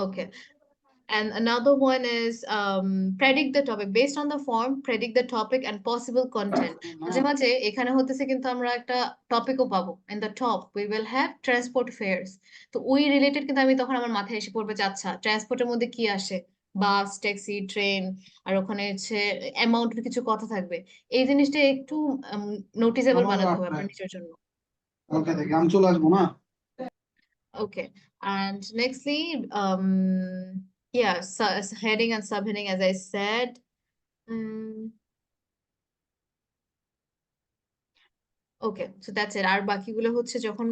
Okay. And another one is predict the topic. Based on the form, predict the topic and possible content. মাঝে মাঝে এখানে হতেছে কিন্তু আমরা একটা টপিকও পাবো। In the top, we will have transport fares. তো ওই রিলেটেড কিন্তু আমি তখন আমার মাথায় এসে পড়বে যে আচ্ছা ট্রান্সপোর্টের মধ্যে কি আসে, বাস, ট্যাক্সি, ট্রেন, আর ওখানে হচ্ছে অ্যামাউন্টের কিছু কথা থাকবে। এই জিনিসটা একটু নোটিসেবল বানাতে হবে আপনার নিজের জন্য। ওকে, দেখি আমি চলে আসবো না। Okay, and nextly, yeah, heading and subheading, as I said. Okay, so that's it. আর বাকিগুলো হচ্ছে যখন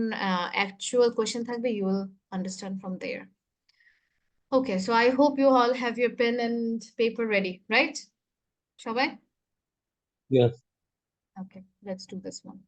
actual question থাকবে, you will understand from there. Okay, so I hope you all have your pen and paper ready, right? সবাই? Yes. Okay, let's do this one.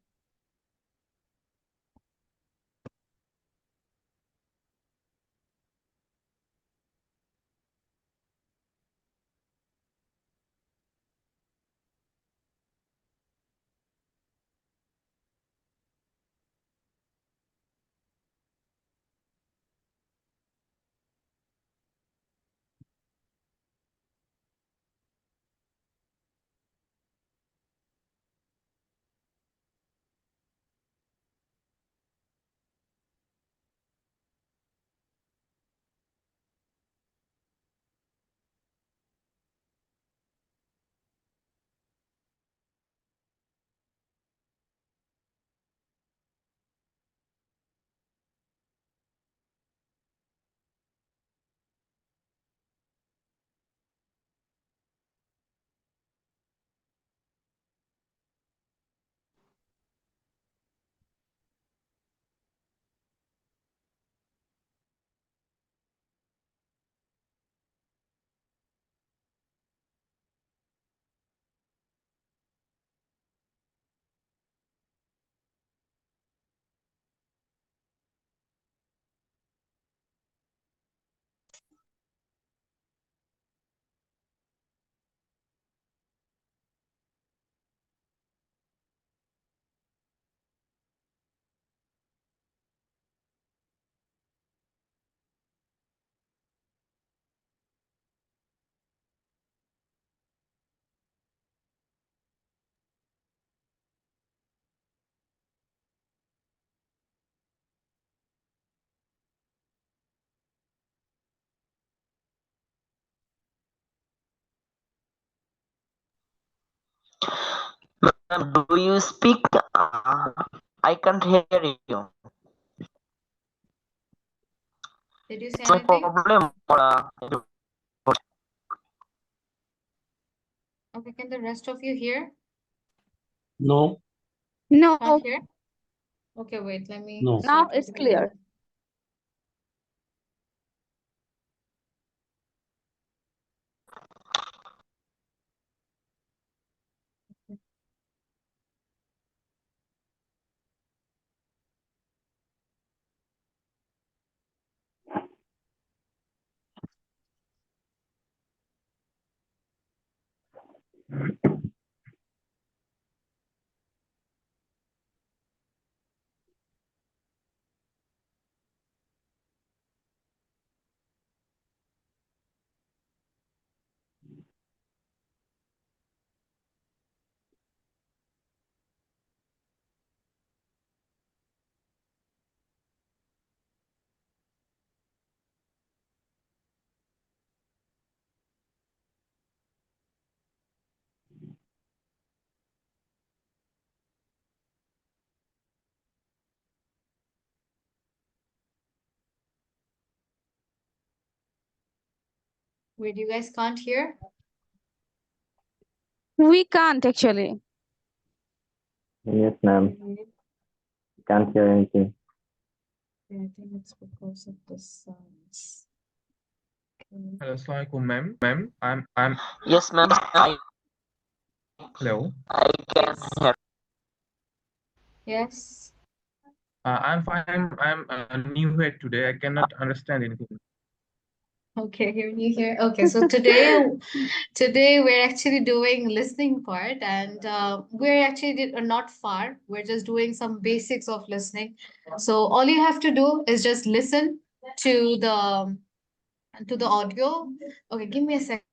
Ma'am, do you speak? I can't hear you. Did you say No anything? problem. Okay, can the rest of you hear? No. No, Can't hear? Okay, wait, let me. No. now start it's it clear. again. Wait, you guys can't hear? We can't actually. Yes, ma'am. Can't hear anything. Yeah, I think it's because of the sounds. Okay. Hello, Assalamualaikum, ma'am. I'm. Yes, ma'am. Hello. I can hear. Yes. I'm fine. I'm new here today. I cannot understand anything. Okay, here you hear. Okay, so today we're actually doing listening part, and we're actually not far. We're just doing some basics of listening. So all you have to do is just listen to the to the audio. Okay, give me a sec.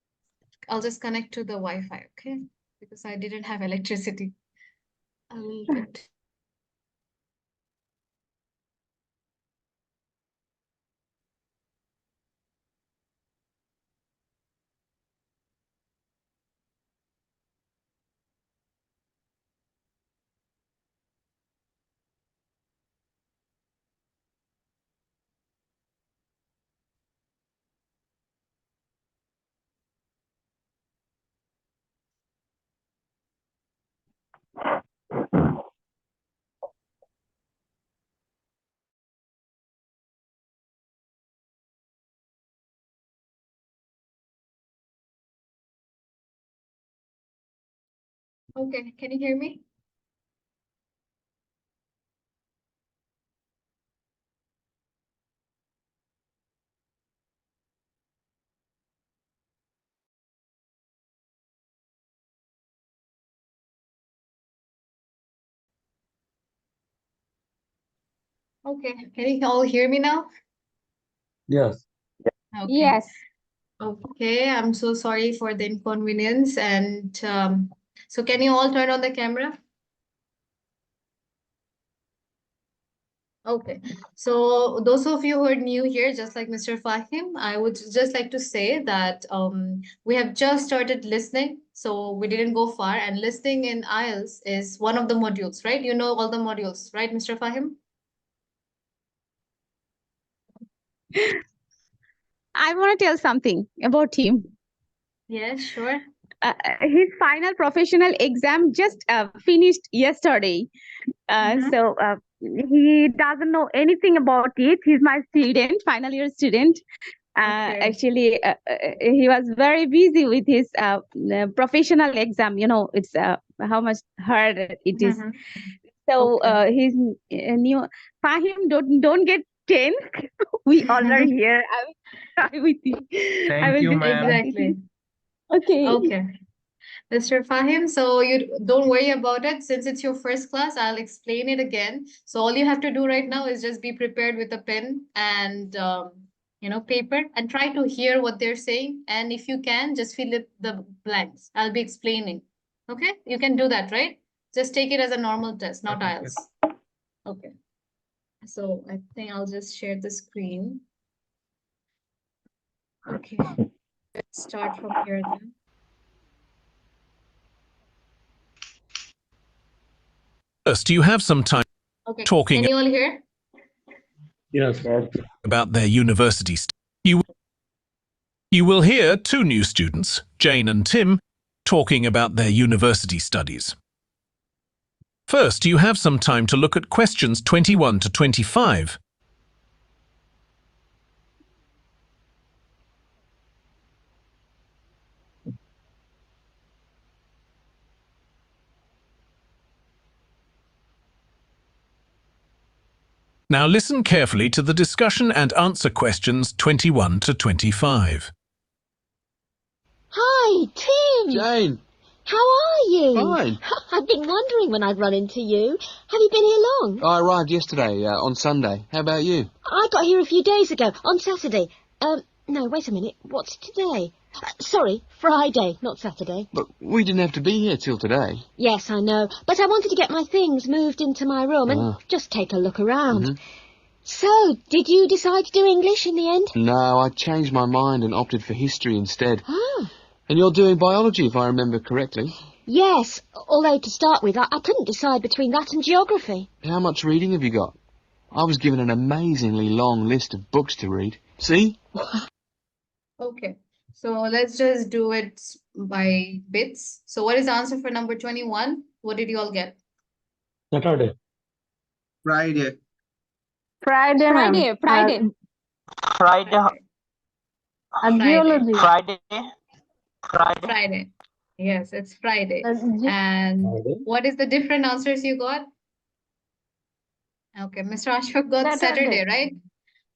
I'll just connect to the Wi-Fi, okay? Because I didn't have electricity. A little bit. Okay, can you hear me? Okay, can you all hear me now? Yes. Okay. Yes. Okay, I'm so sorry for the inconvenience. And so can you all turn on the camera? Okay, so those of you who are new here, just like Mr. Fahim, I would just like to say that we have just started listening, so we didn't go far. And listening in IELTS is one of the modules, right? You know all the modules, right, Mr. Fahim? I want to tell something about him. Yes, sure. His final professional exam just finished yesterday. Mhm. So he doesn't know anything about it. He's my student, final year student. Okay. Actually, he was very busy with his professional exam. You know, it's how much hard it is. Mhm. So Okay. he's new. Fahim, don't get tense. We all are here. I will try with you. I Thank will you, do ma'am. Exactly. Okay. Okay. Mr. Fahim, so you don't worry about it. Since it's your first class, I'll explain it again. So all you have to do right now is just be prepared with a pen and paper and try to hear what they're saying. And if you can, just fill in the blanks. I'll be explaining. Okay? You can do that, right? Just take it as a normal test, not Okay. IELTS. Okay. So I think I'll just share the screen. Okay. Let's start from here then. First, you have some time Okay. talking Can you all hear? Yes. about their university. You will hear two new students, Jane and Tim, talking about their university studies. First, you have some time to look at questions 21 to 25. Now listen carefully to the discussion and answer questions 21 to 25. Hi, Tim. Jane, How are you? fine. I've been wondering when I'd run into you. Have you been here long? I arrived yesterday on Sunday. How about you? I got here a few days ago, on Saturday. No, wait a minute. What's today? Sorry, Friday, not Saturday. But we didn't have to be here till today. Yes, I know. But I wanted to get my things moved into my room and Ah. just take a look around. Mhm. So, did you decide to do English in the end? No, I changed my mind and opted for history instead. Oh. And you're doing biology, if I remember correctly. Yes, although to start with, I couldn't decide between that and geography. How much reading have you got? I was given an amazingly long list of books to read. See? Okay, so let's just do it by bits. So what is the answer for number 21? What did you all get? Saturday. Friday. Friday, ma'am. Friday. Friday. Geology. Friday. Friday. Yes, it's Friday. And Friday. what is the different answers you got? Okay, Mr. Ashfaq got Saturday, right?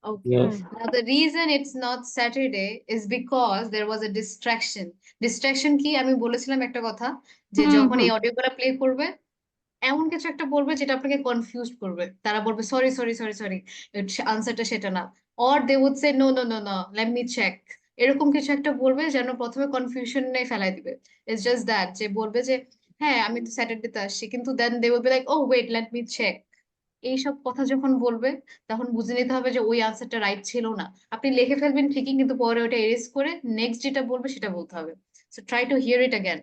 Okay. Yes. Now the reason it's not Saturday is because there was a distraction. Distraction কি আমি বলেছিলাম একটা কথা যে যখন এই অডিওগুলো play করবে এমন কিছু একটা বলবে যেটা আপনাকে কনফিউজড করবে তারা বলবে সরি আনসারটা সেটা না or they would say no no no no let me check এরকম কিছু একটা বলবে যেন প্রথমে কনফিউশনে ফেলাই দিবে ইটস জাস্ট দ্যাট যে বলবে যে হ্যাঁ আমি তো স্যাটারডেতে আসছি কিন্তু then they will be like oh wait let me check এইসব কথা যখন বলবে তখন বুঝে নিতে হবে যে ওই আনসারটা রাইট ছিল না আপনি লিখে ফেলবেন ঠিকই কিন্তু পরে ওটা এরেজ করে নেক্সট যেটা বলবে সেটা বলতে হবে so try to here it again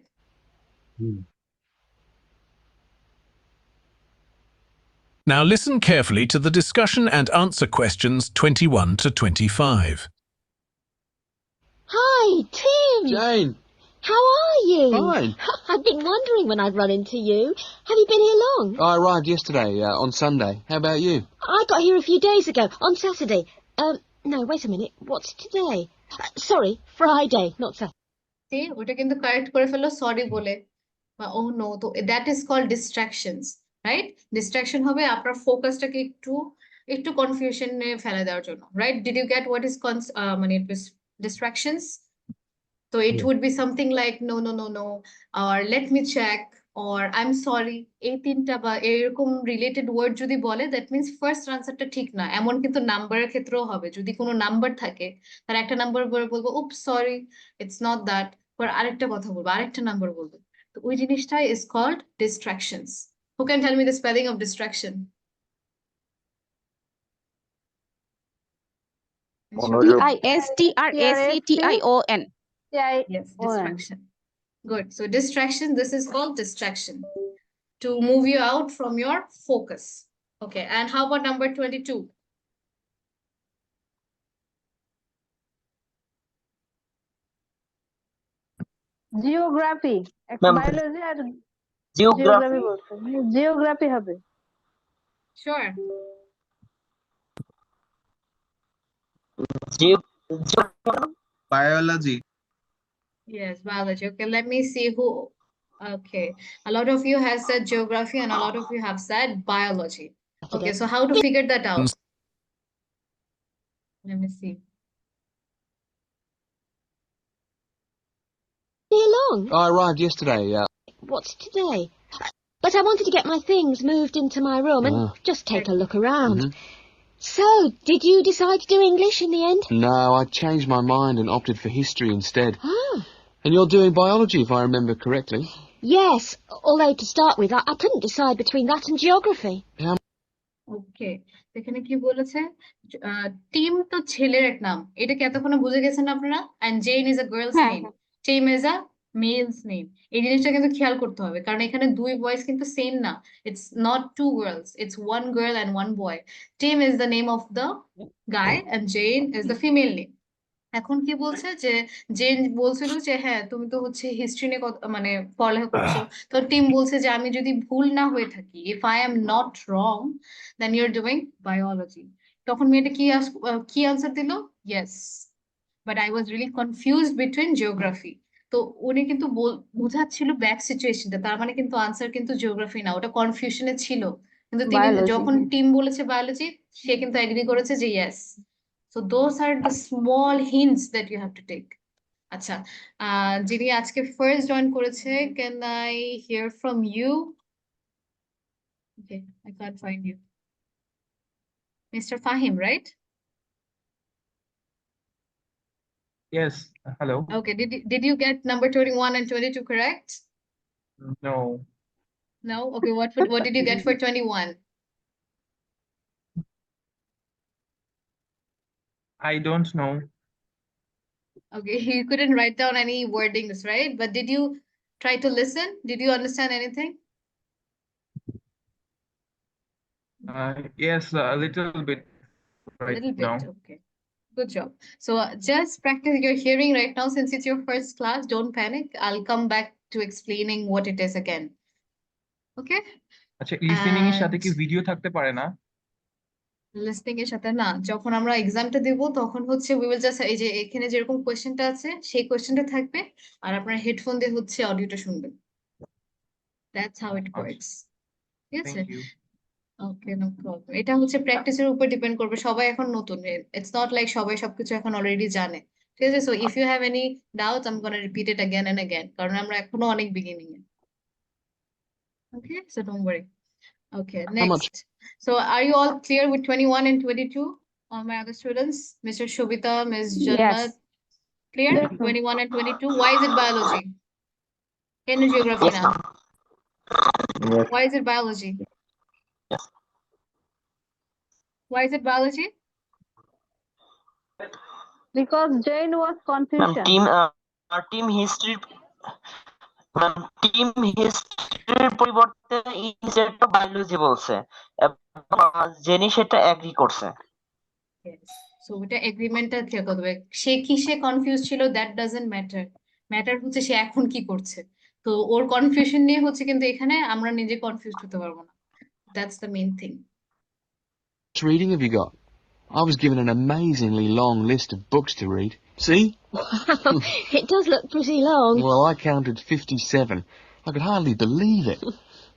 Now listen carefully to the discussion and answer questions 21 to 25. Hi, Tim. Jane, How are you? fine. I've been wondering when I'd run into you. Have you been here long? I arrived yesterday on Sunday. How about you? I got here a few days ago, on Saturday. No, wait a minute. What's today? Sorry, Friday, not Saturday. ওটা কিন্তু correct করে ফেললো sorry বলে বা ও no তো that is called distractions right distraction হবে আপনার ফোকাসটাকে একটু একটু কনফিউশনে ফেলে দেওয়ার জন্য right did you get what is মানে ডিস্ট্রাকশনস তো it would be something like no no no no আর let me check or I'm sorry এই তিনটা বা এরকম রিলেটেড ওয়ার্ড যদি বলে দ্যাট মিন্স ফার্স্ট আনসারটা ঠিক না এমন কিন্তু নাম্বারের ক্ষেত্রেও হবে যদি কোনো নাম্বার থাকে তার একটা নাম্বার বলবো উপ সরি ইটস নট দ্যাট পর আরেকটা কথা বলবো আরেকটা নাম্বার বলবো তো ওই জিনিসটা is called distractions who can tell me the spelling of distraction DISTRACTION. Yes, distraction. Good. So distraction, this is called distraction. To move you out from your focus. Okay, and how about number 22? Geography একটা Ma'am, biology আর geography. Geography বলছে geography হবে Sure. Biology. Yes, biology. Okay, let me see who. Okay, a lot of you has said geography and a lot of you have said biology. Okay, so how to figure that out? Let me see. Here long? I arrived yesterday. What's today? But I wanted to get my things moved into my room and just take a look around. So, did you decide to do English in the end? No, I changed my mind and opted for history instead. Ah. And you're doing biology, if I remember correctly. Yes, although to start with, I couldn't decide between that and geography. Okay, এখানে কি বলেছে team তো ছেলের এক নাম এটা কি এতক্ষণে বুঝে গেছেন আপনারা and Jane is a girl's হ্যাঁ, name Tim is a male's name এই জিনিসটা কিন্তু খেয়াল করতে হবে কারণ এখানে দুই বয়েস কিন্তু সেম না it's not two girls it's one girl and one boy Tim is the name of the guy and Jane is the female name এখন কি বলছে যে জেন বলছিল যে হ্যাঁ তুমি তো হচ্ছে হিস্ট্রি নিয়ে মানে পড়ালেখা করছো তো টিম বলছে যে আমি যদি ভুল না হয়ে থাকি if I am not wrong then you are doing biology তখন মেয়েটা কি আনসার দিল yes but I was really confused between geography তো উনি কিন্তু বোঝাচ্ছিল ব্যাক সিচুয়েশনটা তার মানে কিন্তু আনসার কিন্তু জিওগ্রাফি না ওটা কনফিউশনে ছিল কিন্তু তিনি Biology. যখন টিম বলেছে বায়োলজি সে কিন্তু এগ্রি করেছে যে yes So those are the small hints that you have to take. আচ্ছা যিনি আজকে ফার্স্ট জয়েন করেছে can I hear from you? Okay, I can't find you. Mr. Fahim, right? Yes. Hello. Okay, did you get number 21 and 22 correct? No. No? Okay, what did you get for 21? I don't know. Okay, you couldn't write down any wordings, right? But did you try to listen? Did you understand anything? Yes, a little bit right Little bit, now. okay. Good job. So just practice your hearing right now since it's your first class. Don't panic. I'll come back to explaining what it is again. Okay? আচ্ছা listening এর সাথে কি And video থাকতে পারে না? Listening এর সাথে না যখন আমরা এক্সামটা দেব তখন হচ্ছে we will just এই যে এখানে যেরকম কোশ্চেনটা আছে সেই কোশ্চেনটা থাকবে আর আপনার হেডফোন দিয়ে হচ্ছে অডিওটা শুনবেন That's how it আচ্ছা, works. ঠিক আছে? thank you. Okay no problem এটা হচ্ছে প্র্যাকটিসের উপর ডিপেন্ড করবে সবাই এখন নতুন ইটস নট লাইক সবাই সবকিছু এখন অলরেডি জানে ঠিক আছে so if you have any doubts I am gonna repeat it again and again কারণ আমরা এখনো অনেক বিগিনিং এ okay so don't worry okay How much? Next so are you all clear with 21 and 22 All my other students, Mr. Shobita, Ms. Yes. Jannat, clear? Yes, ma'am. 21 and 22. Why is it biology? Can you geography Yes, now? ma'am. Yes. Why is it biology? Yes. Why is it biology? Because Jane was Ma'am, confusion. team history. Ma'am, team history পরিবর্তে instead of biology বলছে এবং jenny সেটা agri করছে। Yes. So এটা এগ্রিমেন্টটা clear করতে হবে। সে কিসে confuse ছিল দ্যাট ডাজন্ট ম্যাটার। ম্যাটার হচ্ছে সে এখন কি করছে। তো ওর কনফিউশন নিয়ে হচ্ছে কিন্তু এখানে আমরা নিজে কনফিউজড হতে পারবো না। That's the main thing. Which reading have you got? I was given an amazingly long list of books to read. See? Wow, it does look pretty long. Well, I counted 57. I could hardly believe it.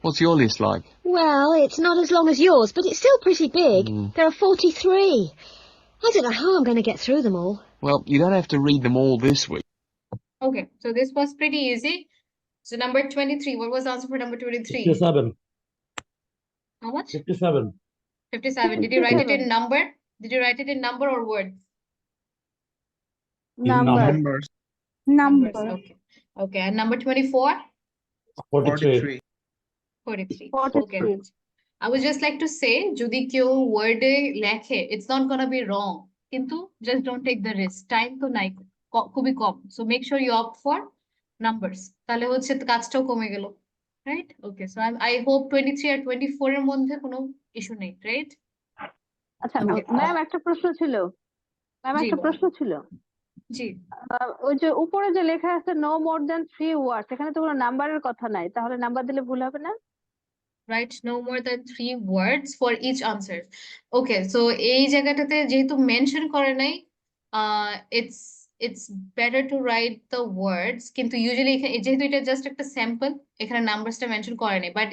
What's your list like? Well, it's not as long as yours, but it's still pretty big. Mm. There are 43. I don't know how I'm going to get through them all. Well, you don't have to read them all this week. Okay, so this was pretty easy. So number 23, what was the answer for number 23? 57. How much? 57. 57. Did you write it in number? Did you write it in number or words? Number. Numbers. Number. Okay. Okay, and number 24? 43. 43. 43. Okay. I would just like to say, যদি কেউ ওয়ার্ডে লেখে, it's not gonna be wrong. কিন্তু just don't take the risk. Time তো নাই, খুবই কম. So make sure you opt for numbers. তাহলে হচ্ছে তো কাজটাও কমে গেল. Right? Okay. So I hope 23 আর 24 এর মধ্যে কোনো ইস্যু নেই, right? আচ্ছা Okay. ম্যাম একটা প্রশ্ন ছিল ম্যাম জি, একটা বলুন। প্রশ্ন ছিল জি। ওই যে উপরে যে লেখা আছে নো মোর দ্যান 3 ওয়ার্ডস এখানে তো কোনো নাম্বারের কথা নাই তাহলে নাম্বার দিলে ভুল হবে না Right, no more than 3 words for each answer. Okay, so এই জায়গাটাতে যেহেতু মেনশন করে নাই, it's better to write the words, কিন্তু usually যেহেতু এটা জাস্ট একটা স্যাম্পল, এখানে নাম্বারসটা মেনশন করে নাই, বাট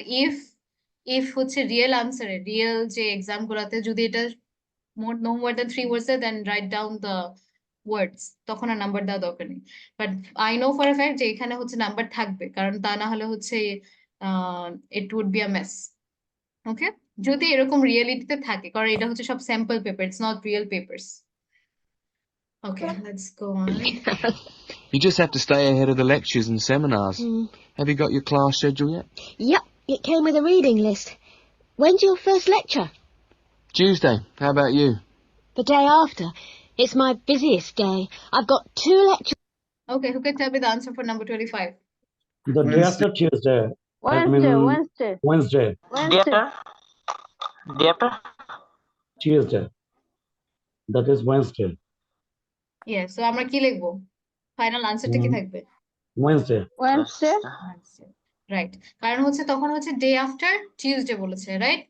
if হচ্ছে রিয়েল আনসারে, রিয়েল যে এক্সাম গুলাতে যদি এটা no more than 3 words then write down the words, তখন আর নাম্বার দেওয়া দরকার নেই। But I know for a fact যে এখানে হচ্ছে নাম্বার থাকবে, কারণ তা না হলে হচ্ছে it would be a mess. ওকে, যদি এরকম রিয়েলিটিতে থাকে, কারণ এটা হচ্ছে সব sample paper, it's not real papers. Okay, let's go on. You just have to stay ahead of the lectures and seminars. Hmm. Have you got your class schedule yet? Yep, it came with a reading list. When's your first lecture? Tuesday. How about you? The day after. It's my busiest day. I've got 2 lectures. Okay, who can tell me the answer for number 25? The day after Tuesday. Wednesday. Wednesday. Wednesday. Day after Tuesday. That is Wednesday. Yeah, so আমরা কি লিখবো? Final আনসারটা কি থাকবে? Wednesday. Wednesday. Right, কারণ হচ্ছে তখন হচ্ছে ডে আফটার টিউসডে বলেছে, রাইট?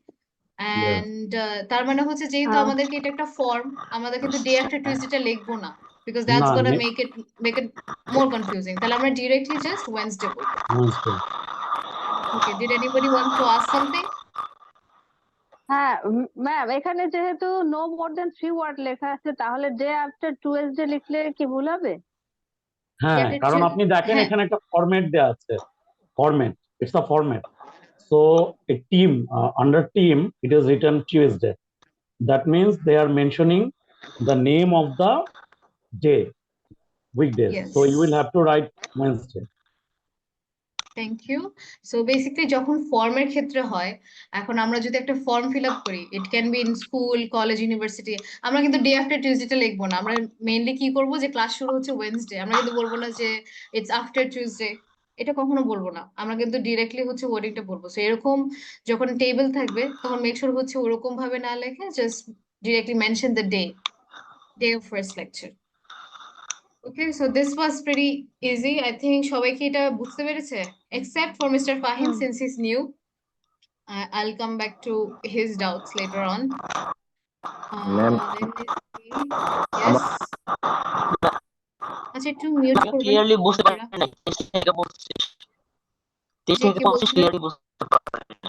এন্ড তার মানে হচ্ছে যেহেতু আমাদেরকে এটা একটা ফর্ম, আমাদের কিন্তু ডে আফটার টিউসডেটা লিখবো না, because that's না, gonna make it more confusing. তাহলে আমরা ডিরেক্টলি জাস্ট ওয়েডনেসডে বলবো। Wednesday. Okay, did anybody want to ask something? হ্যাঁ ম্যাম এখানে যেহেতু নো মোর দ্যান 3 ওয়ার্ড লেখা আছে তাহলে ডে আফটার টুয়েসডে লিখলে কি ভুল হবে হ্যাঁ, Get it কারণ to- আপনি দেখেন হ্যাঁ। এখানে একটা ফরম্যাট দেয়া আছে। Format. It's a format. So a team, under team, it is written Tuesday. That means they are mentioning the name of the day, weekdays. Yes. So you will have to write Wednesday. Thank you. So basically যখন ফর্মের ক্ষেত্রে হয়, এখন আমরা যদি একটা form fill up করি, it can be in school, college, university, আমরা কিন্তু ডে আফটার টিউসডেটা লিখবো না। আমরা মেইনলি কি করবো, যে ক্লাস শুরু হচ্ছে ওয়েডনেসডে, আমরা কিন্তু বলবো না যে ইটস আফটার টিউসডে, এটা কখনো বলবো না। আমরা কিন্তু ডিরেক্টলি হচ্ছে ওয়ার্ডিংটা বলবো। সো এরকম যখন টেবিল থাকবে তখন মেক শিওর হচ্ছে ওরকম ভাবে না লেখে, just directly mention the day of first lecture. Okay, so this was pretty easy. I think সবাই কি এটা বুঝতে পেরেছে? Except for Mr. Fahim, since he's new. I'll come back to his doubts later on. Ma'am. Let me see. Yes. আচ্ছা, একটু mute করবেন। Clearly বুঝতে পারি না। টেস্ট থেকে বলছি জি, কি বলছিলেন? ক্লিয়ারলি বুঝতে পারি না।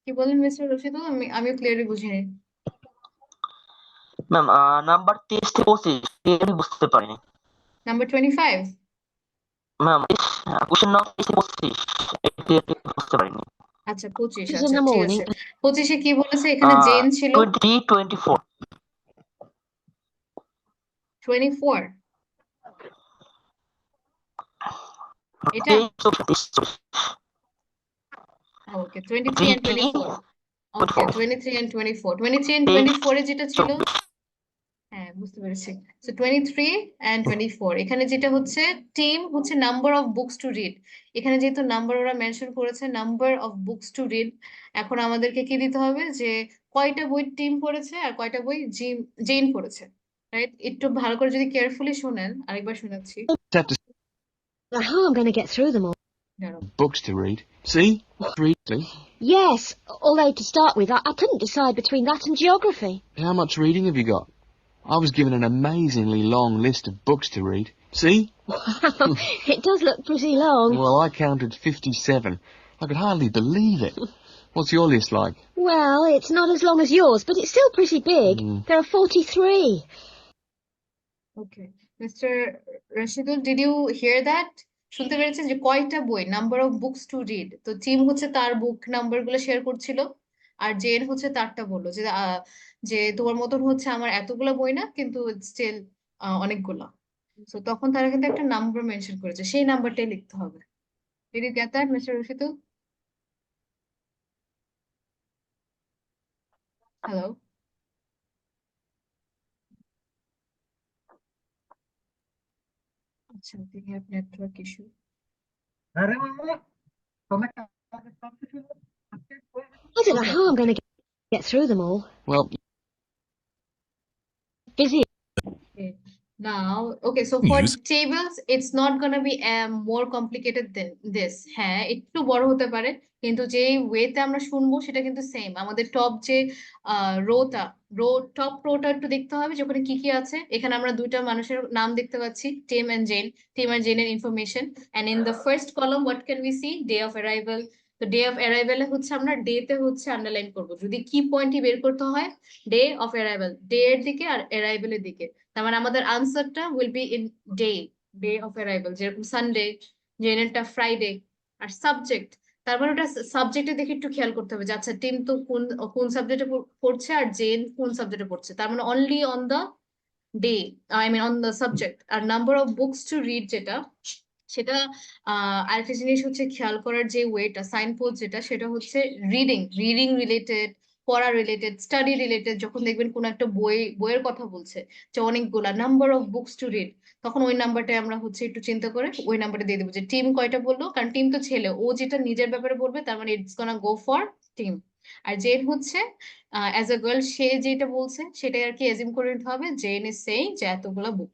কি বলেন মিস্টার রশিদুল? আমিও ক্লিয়ারলি বুঝিনি। ম্যাম নাম্বার 23 থেকে 25 ক্লিয়ারলি বুঝতে পারিনি। Number 25. ম্যাম কোশ্চেন নাম্বার 23 থেকে 25 ক্লিয়ারলি বুঝতে পারিনি। আচ্ছা 25 in আচ্ছা the ঠিক morning. আছে 25-এ কি বলেছে এখানে জেন ছিল 24. 24 এটা ওকে 23 and 24 ওকে 23 and 24 23 and 24 এ যেটা ছিল হ্যাঁ বুঝতে পেরেছি সো 23 and 24 এখানে যেটা হচ্ছে টিম হচ্ছে number of books to read এখানে যেহেতু নাম্বার ওরা মেনশন করেছে number of books to read এখন আমাদেরকে কি দিতে হবে যে কয়টা বই টিম পড়েছে আর কয়টা বই জেন পড়েছে রাইট একটু ভালো করে যদি কেয়ারফুলি শোনেন আরেকবার শোনাচ্ছি Have to How I'm going to get through them all. দাঁড়াও। books to read. See? Read. See? Yes, although to start with, I couldn't decide between that and geography. How much reading have you got? I was given an amazingly long list of books to read. See? It does look pretty long. Well, I counted 57. I could hardly believe it. What's your list like? Well, it's not as long as yours, but it's still pretty big. There are 43. Okay. Mr. Rashidul, did you hear that? শুনতে পেরেছেন যে কয়টা বই number of books to read তো team হচ্ছে তার বুক number গুলো share করছিল আর জেন হচ্ছে তারটা বললো যে তোমার মতন হচ্ছে আমার এতগুলা বই না কিন্তু স্টিল অনেকগুলা তো তখন তারা কিন্তু একটা নাম্বার মেনশন করেছে সেই নাম্বারটাই লিখতে হবে Did you get that, Mr. Rashidul? Hello? আচ্ছা, we have network issue. I don't know Okay. how I'm going to get through them all. Well, Busy. Okay. Now, okay, so for Use- tables, it's not gonna be more complicated than this. হ্যাঁ, একটু বড় হতে পারে, কিন্তু যে ওয়েতে আমরা শুনবো সেটা কিন্তু সেম। আমাদের টপ যে টপ রোটা একটু দেখতে হবে যে ওখানে কি কি আছে। এখানে আমরা দুইটা মানুষের নাম দেখতে পাচ্ছি, টিম এন্ড জেন। টিম আর জেনের information. And in the first column, what can we see? Day of arrival. তো ডে অফ অ্যারাইভেলে হচ্ছে আমরা ডেতে হচ্ছে আন্ডারলাইন করবো। যদি কি পয়েন্টই বের করতে হয়, ডে অফ অ্যারাইভেল, ডে এর দিকে আর অ্যারাইভেলের দিকে। তার মানে আমাদের আনসারটা will be in day of arrival, যেরকম সানডে, জেনেরটা ফ্রাইডে। আর সাবজেক্ট, তার মানে ওটা সাবজেক্টে দেখে একটু খেয়াল করতে হবে যে আচ্ছা টিম তো কোন সাবজেক্টে পড়ছে আর জেন কোন সাবজেক্টে পড়ছে, তার মানে only on the day, I mean on the subject. আর number of books to read যেটা, সেটা আরেকটা জিনিস হচ্ছে খেয়াল করার যে ওয়েটা সাইনপোস্ট যেটা, সেটা হচ্ছে রিডিং রিলেটেড, পড়া রিলেটেড, স্টাডি রিলেটেড। যখন দেখবেন কোন একটা বইয়ের কথা বলছে যে অনেকগুলা number of books to read, তখন ওই নাম্বারটাই আমরা হচ্ছে একটু চিন্তা করে ওই নাম্বারটা দিয়ে দেবো যে টিম কয়টা বললো, কারণ টিম তো ছেলে, ও যেটা নিজের ব্যাপারে বলবে তার মানে it's gonna go for Tim. আর জেন হচ্ছে অ্যাজ আ গার্ল সে যেটা বলছে সেটাই আর কি এজিউম করে নিতে হবে, জেন ইজ সেইং যে এতগুলা বুক।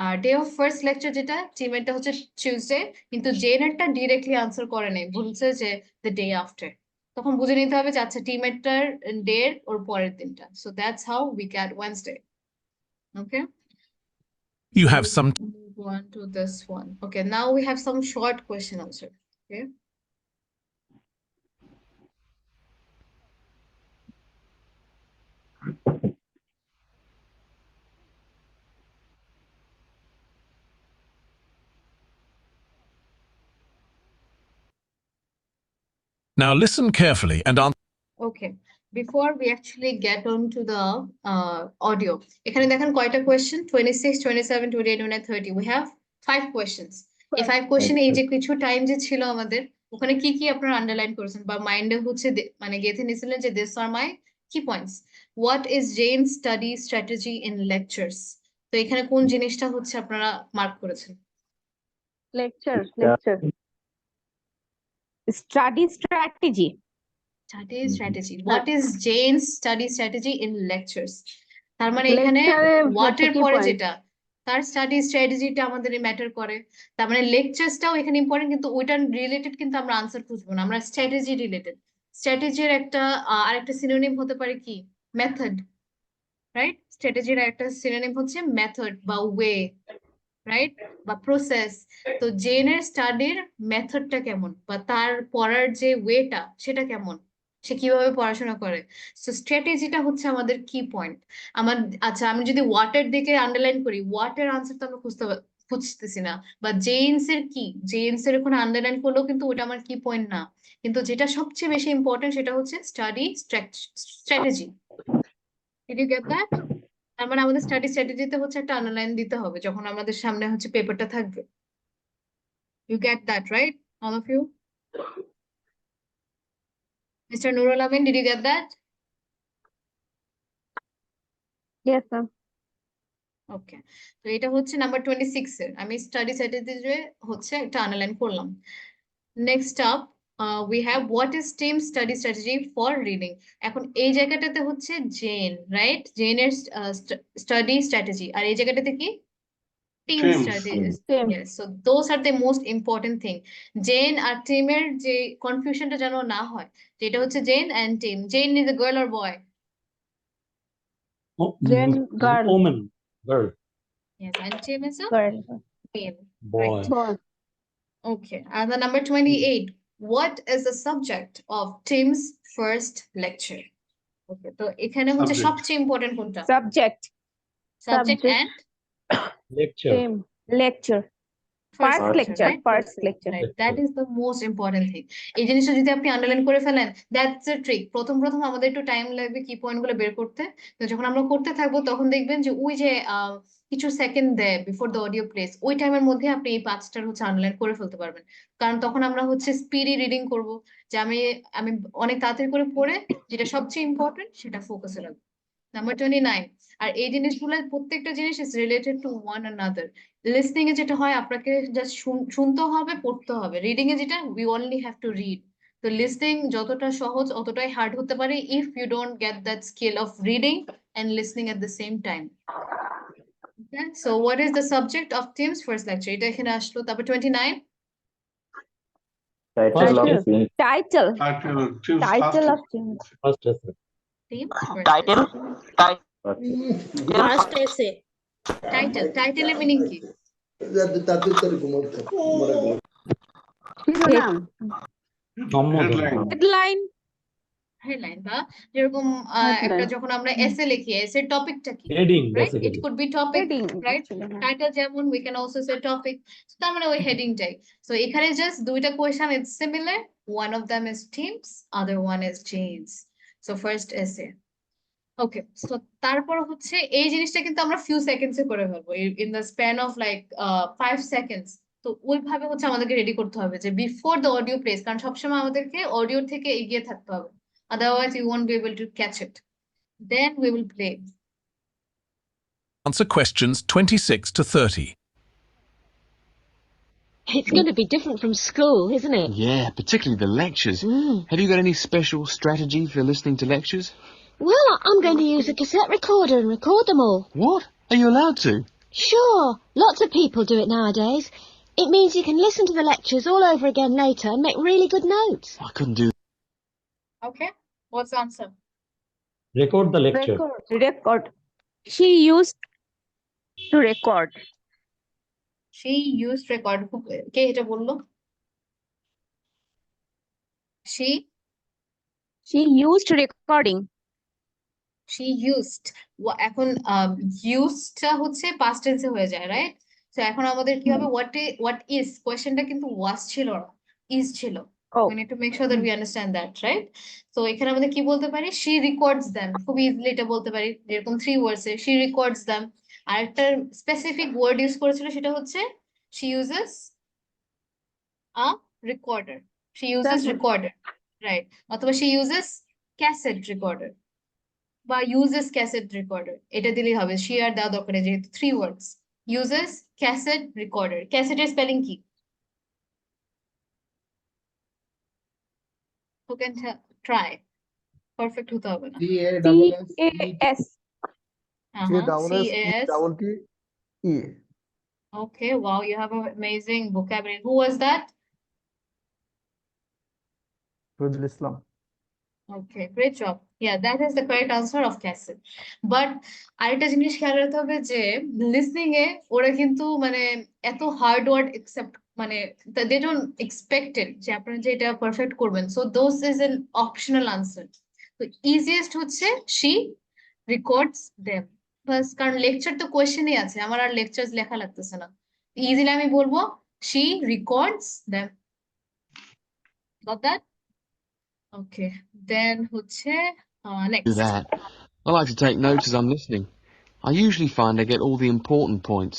আর ডে অফ ফার্স্ট লেকচার যেটা টিমেরটা হচ্ছে টিউসডে, কিন্তু জেনেরটা ডিরেক্টলি আনসার করে নাই, বলছে যে দ্য ডে আফটার। তখন বুঝে নিতে হবে যে আচ্ছা টিমেরটার ডে ওর পরের দিনটা। So that's how we get Wednesday. Okay, You have some move on to this one. Okay, now we have some short question answer. Okay. Now listen carefully and answer. Okay, before we actually get on to the audio, এখানে দেখেন কয়টা question, 26, 27, 28, 29, 30. We have 5 questions. এই 5 question এই যে কিছু time যে ছিল আমাদের, ওখানে কি কি আপনারা আন্ডারলাইন করেছেন বা মাইন্ডে হচ্ছে মানে গেঁথে নিয়েছিলেন যে this are my key points. What is Jane's study strategy in lectures? তো এখানে কোন জিনিসটা হচ্ছে আপনারা মার্ক করেছেন? Lecture Study strategy. Study strategy. What is Jane's study strategy in lectures? তার মানে এখানে what এর পরে যেটা, তার স্টাডি স্ট্র্যাটেজিটা আমাদের ম্যাটার করে। তার মানে লেকচারসটাও এখানে ইম্পর্টেন্ট, কিন্তু ওইটা রিলেটেড কিন্তু আমরা আনসার খুঁজবো না, আমরা স্ট্র্যাটেজি রিলেটেড। স্ট্র্যাটেজির একটা আরেকটা সিনোনিম হতে পারে কি? Method, right? স্ট্র্যাটেজির একটা সিনোনিম হচ্ছে মেথড বা ওয়ে, রাইট, বা প্রসেস। তো জেনের স্টাডির মেথডটা কেমন বা তার পড়ার যে ওয়েটা সেটা কেমন, সে কিভাবে পড়াশোনা করে। সো স্ট্র্যাটেজিটা হচ্ছে আমাদের কি পয়েন্ট। আচ্ছা আমি যদি ওয়াটের দিকে আন্ডারলাইন করি, ওয়াটের আনসার তো আমরা খুঁজতেছি না, বা জেইনস এর কি, জেইনস এর ওখানে আন্ডারলাইন করলেও কিন্তু ওটা আমার কি পয়েন্ট না, কিন্তু যেটা সবচেয়ে বেশি ইম্পর্টেন্ট সেটা হচ্ছে study strategy. Did you get that? তার মানে আমাদের স্টাডি স্ট্র্যাটেজিতে হচ্ছে একটা আন্ডারলাইন দিতে হবে যখন আমাদের সামনে হচ্ছে পেপারটা থাকবে। You get that right, all of you? Mister Nurul Amin, did you get that? Yes, ma'am. Okay, তো এটা হচ্ছে নাম্বার 26 এর, আমি স্টাডি স্ট্র্যাটেজি হচ্ছে একটা আন্ডারলাইন করলাম। Next up we have what is Tim study strategy for reading. এখন এই জায়গাটাতে হচ্ছে জেন, রাইট? জেনের স্টাডি স্ট্র্যাটেজি, আর এই জায়গাটাতে কি Tim Teams. Strategy. Same. Yes, so those are the most important thing. Jen আর টিমের যে কনফিউশনটা যেন না হয়, যেটা হচ্ছে Jen and Tim. Jen is a girl or boy? Then girl. Woman, girl, Yes, and Tim is a Girl. male. boy. Right. Boy. Okay, and the number 28. What is the subject of Tim's first lecture? Okay, তো এখানে হচ্ছে Subject. সবচেয়ে important কোনটা? Subject. Subject Subject. and Lecture. Same. Lecture. first First lecture. right? First lecture. Right, that is the most important thing. এই জিনিসটা যদি আপনি underline করে ফেলেন, দ্যাটস এ ট্রিক। প্রথম আমাদের একটু টাইম লাগবে কি পয়েন্ট গুলো বের করতে, তো যখন আমরা করতে থাকবো তখন দেখবেন যে ওই যে কিছু সেকেন্ড দেয় বিফোর দ্য অডিও প্লেস, ওই টাইমের মধ্যে আপনি এই পাঁচটার হচ্ছে আন্ডারলাইন করে ফেলতে পারবেন। কারণ তখন আমরা হচ্ছে স্পিডি রিডিং করব, যে আমি আমি অনেক তাড়াতাড়ি করে পড়ে যেটা সবচেয়ে ইম্পর্টেন্ট সেটা ফোকাসে রাখবো। নাম্বার 29, আর এই জিনিসগুলো প্রত্যেকটা জিনিস is related to one another. Listening এ যেটা হয় আপনাকে জাস্ট শুনতে হবে, পড়তে হবে। রিডিং এ যেটা we only have to read. তো লিসনিং যতটা সহজ অতটাই হার্ড হতে পারে if you don't get that skill of reading and listening at the same time. So what is the subject of Tim's first lecture? এটা এখানে আসলো। তারপর 29, Title of Title. team. Title. Title. Teams. Title first. of team. First essay. Team Title. Title. First এসে title এর meaning কি? শিরোনাম। সম্বোধন। Headline. Headline, বা যেরকম একটা Headline. যখন আমরা এসে লিখি, এসের টপিকটা কি? Heading, Right? It basically. could be topic, Heading. right? actually, হ্যাঁ। Title যেমন we can also say topic. So তার মানে ওই হেডিংটাই। So এখানে just দুইটা question, it's similar. One of them is teams, other one is James. So first essay. Okay, so তারপর হচ্ছে এই জিনিসটা কিন্তু আমরা few seconds এ করে ফেলবো, in the span of like 5 seconds. তো ওইভাবে হচ্ছে আমাদেরকে রেডি করতে হবে যে বিফোর দ্য অডিও প্লেস, কারণ সবসময় আমাদেরকে অডিও থেকে এগিয়ে থাকতে হবে, otherwise you won't be able to catch it. Then we will play. Answer questions 26 to 30. It's going to be different from school, isn't it? Yeah, particularly the lectures. Mm. Have you got any special strategy for listening to lectures? Well, I'm going to use a cassette recorder and record them all. What? Are you allowed to? Sure, lots of people do it nowadays. It means you can listen to the lectures all over again later and make really good notes. I couldn't do Okay, what's the answer? Record the lecture. Record. She used to record. She used record. কে এটা বললো? She used recording. she used. এখন used টা হচ্ছে past tense এ হয়ে যায়, right? So এখন আমাদের কি হবে, what is, কোয়েশ্চেনটা কিন্তু was ছিল না, is ছিল। Oh. We need to make sure that we understand that, right? So এখানে আমাদের কি বলতে পারি, she records them, খুব ইজিলি এটা বলতে পারি, যেরকম 3 words A she records them। আর একটা স্পেসিফিক ওয়ার্ড ইউজ করেছিল, সেটা হচ্ছে she uses a recorder. She uses recorder, right? অথবা she uses cassette recorder বা uses cassette recorder, এটা দিলেই হবে। she আর দেওয়া দরকার নেই, যেহেতু 3 words। uses cassette recorder, cassette এর স্পেলিং কি? Who can try? Perfect হতে হবে না। C-A-S. C-A-S. Okay, wow, you have an amazing vocabulary. Who was that? Islam. Okay, great job. Yeah, that is the correct answer of cassette. But আরেকটা জিনিস খেয়াল রাখতে হবে যে লিসনিং এ ওরা কিন্তু মানে এত হার্ড ওয়ার্ড একসেপ্ট, মানে they don't expect it যে আপনারা যে এটা পারফেক্ট করবেন। So those is an optional answer. So easiest হচ্ছে she records them. বাস, কারণ লেকচার তো কোয়েশ্চেনই আছে, আমার আর লেকচার্স লেখা লাগতেছে না। ইজিলি আমি বলবো she records them. Got that? Okay. Then হচ্ছে Do next. that. I like to take notes as I'm listening. I usually find I get all the important points.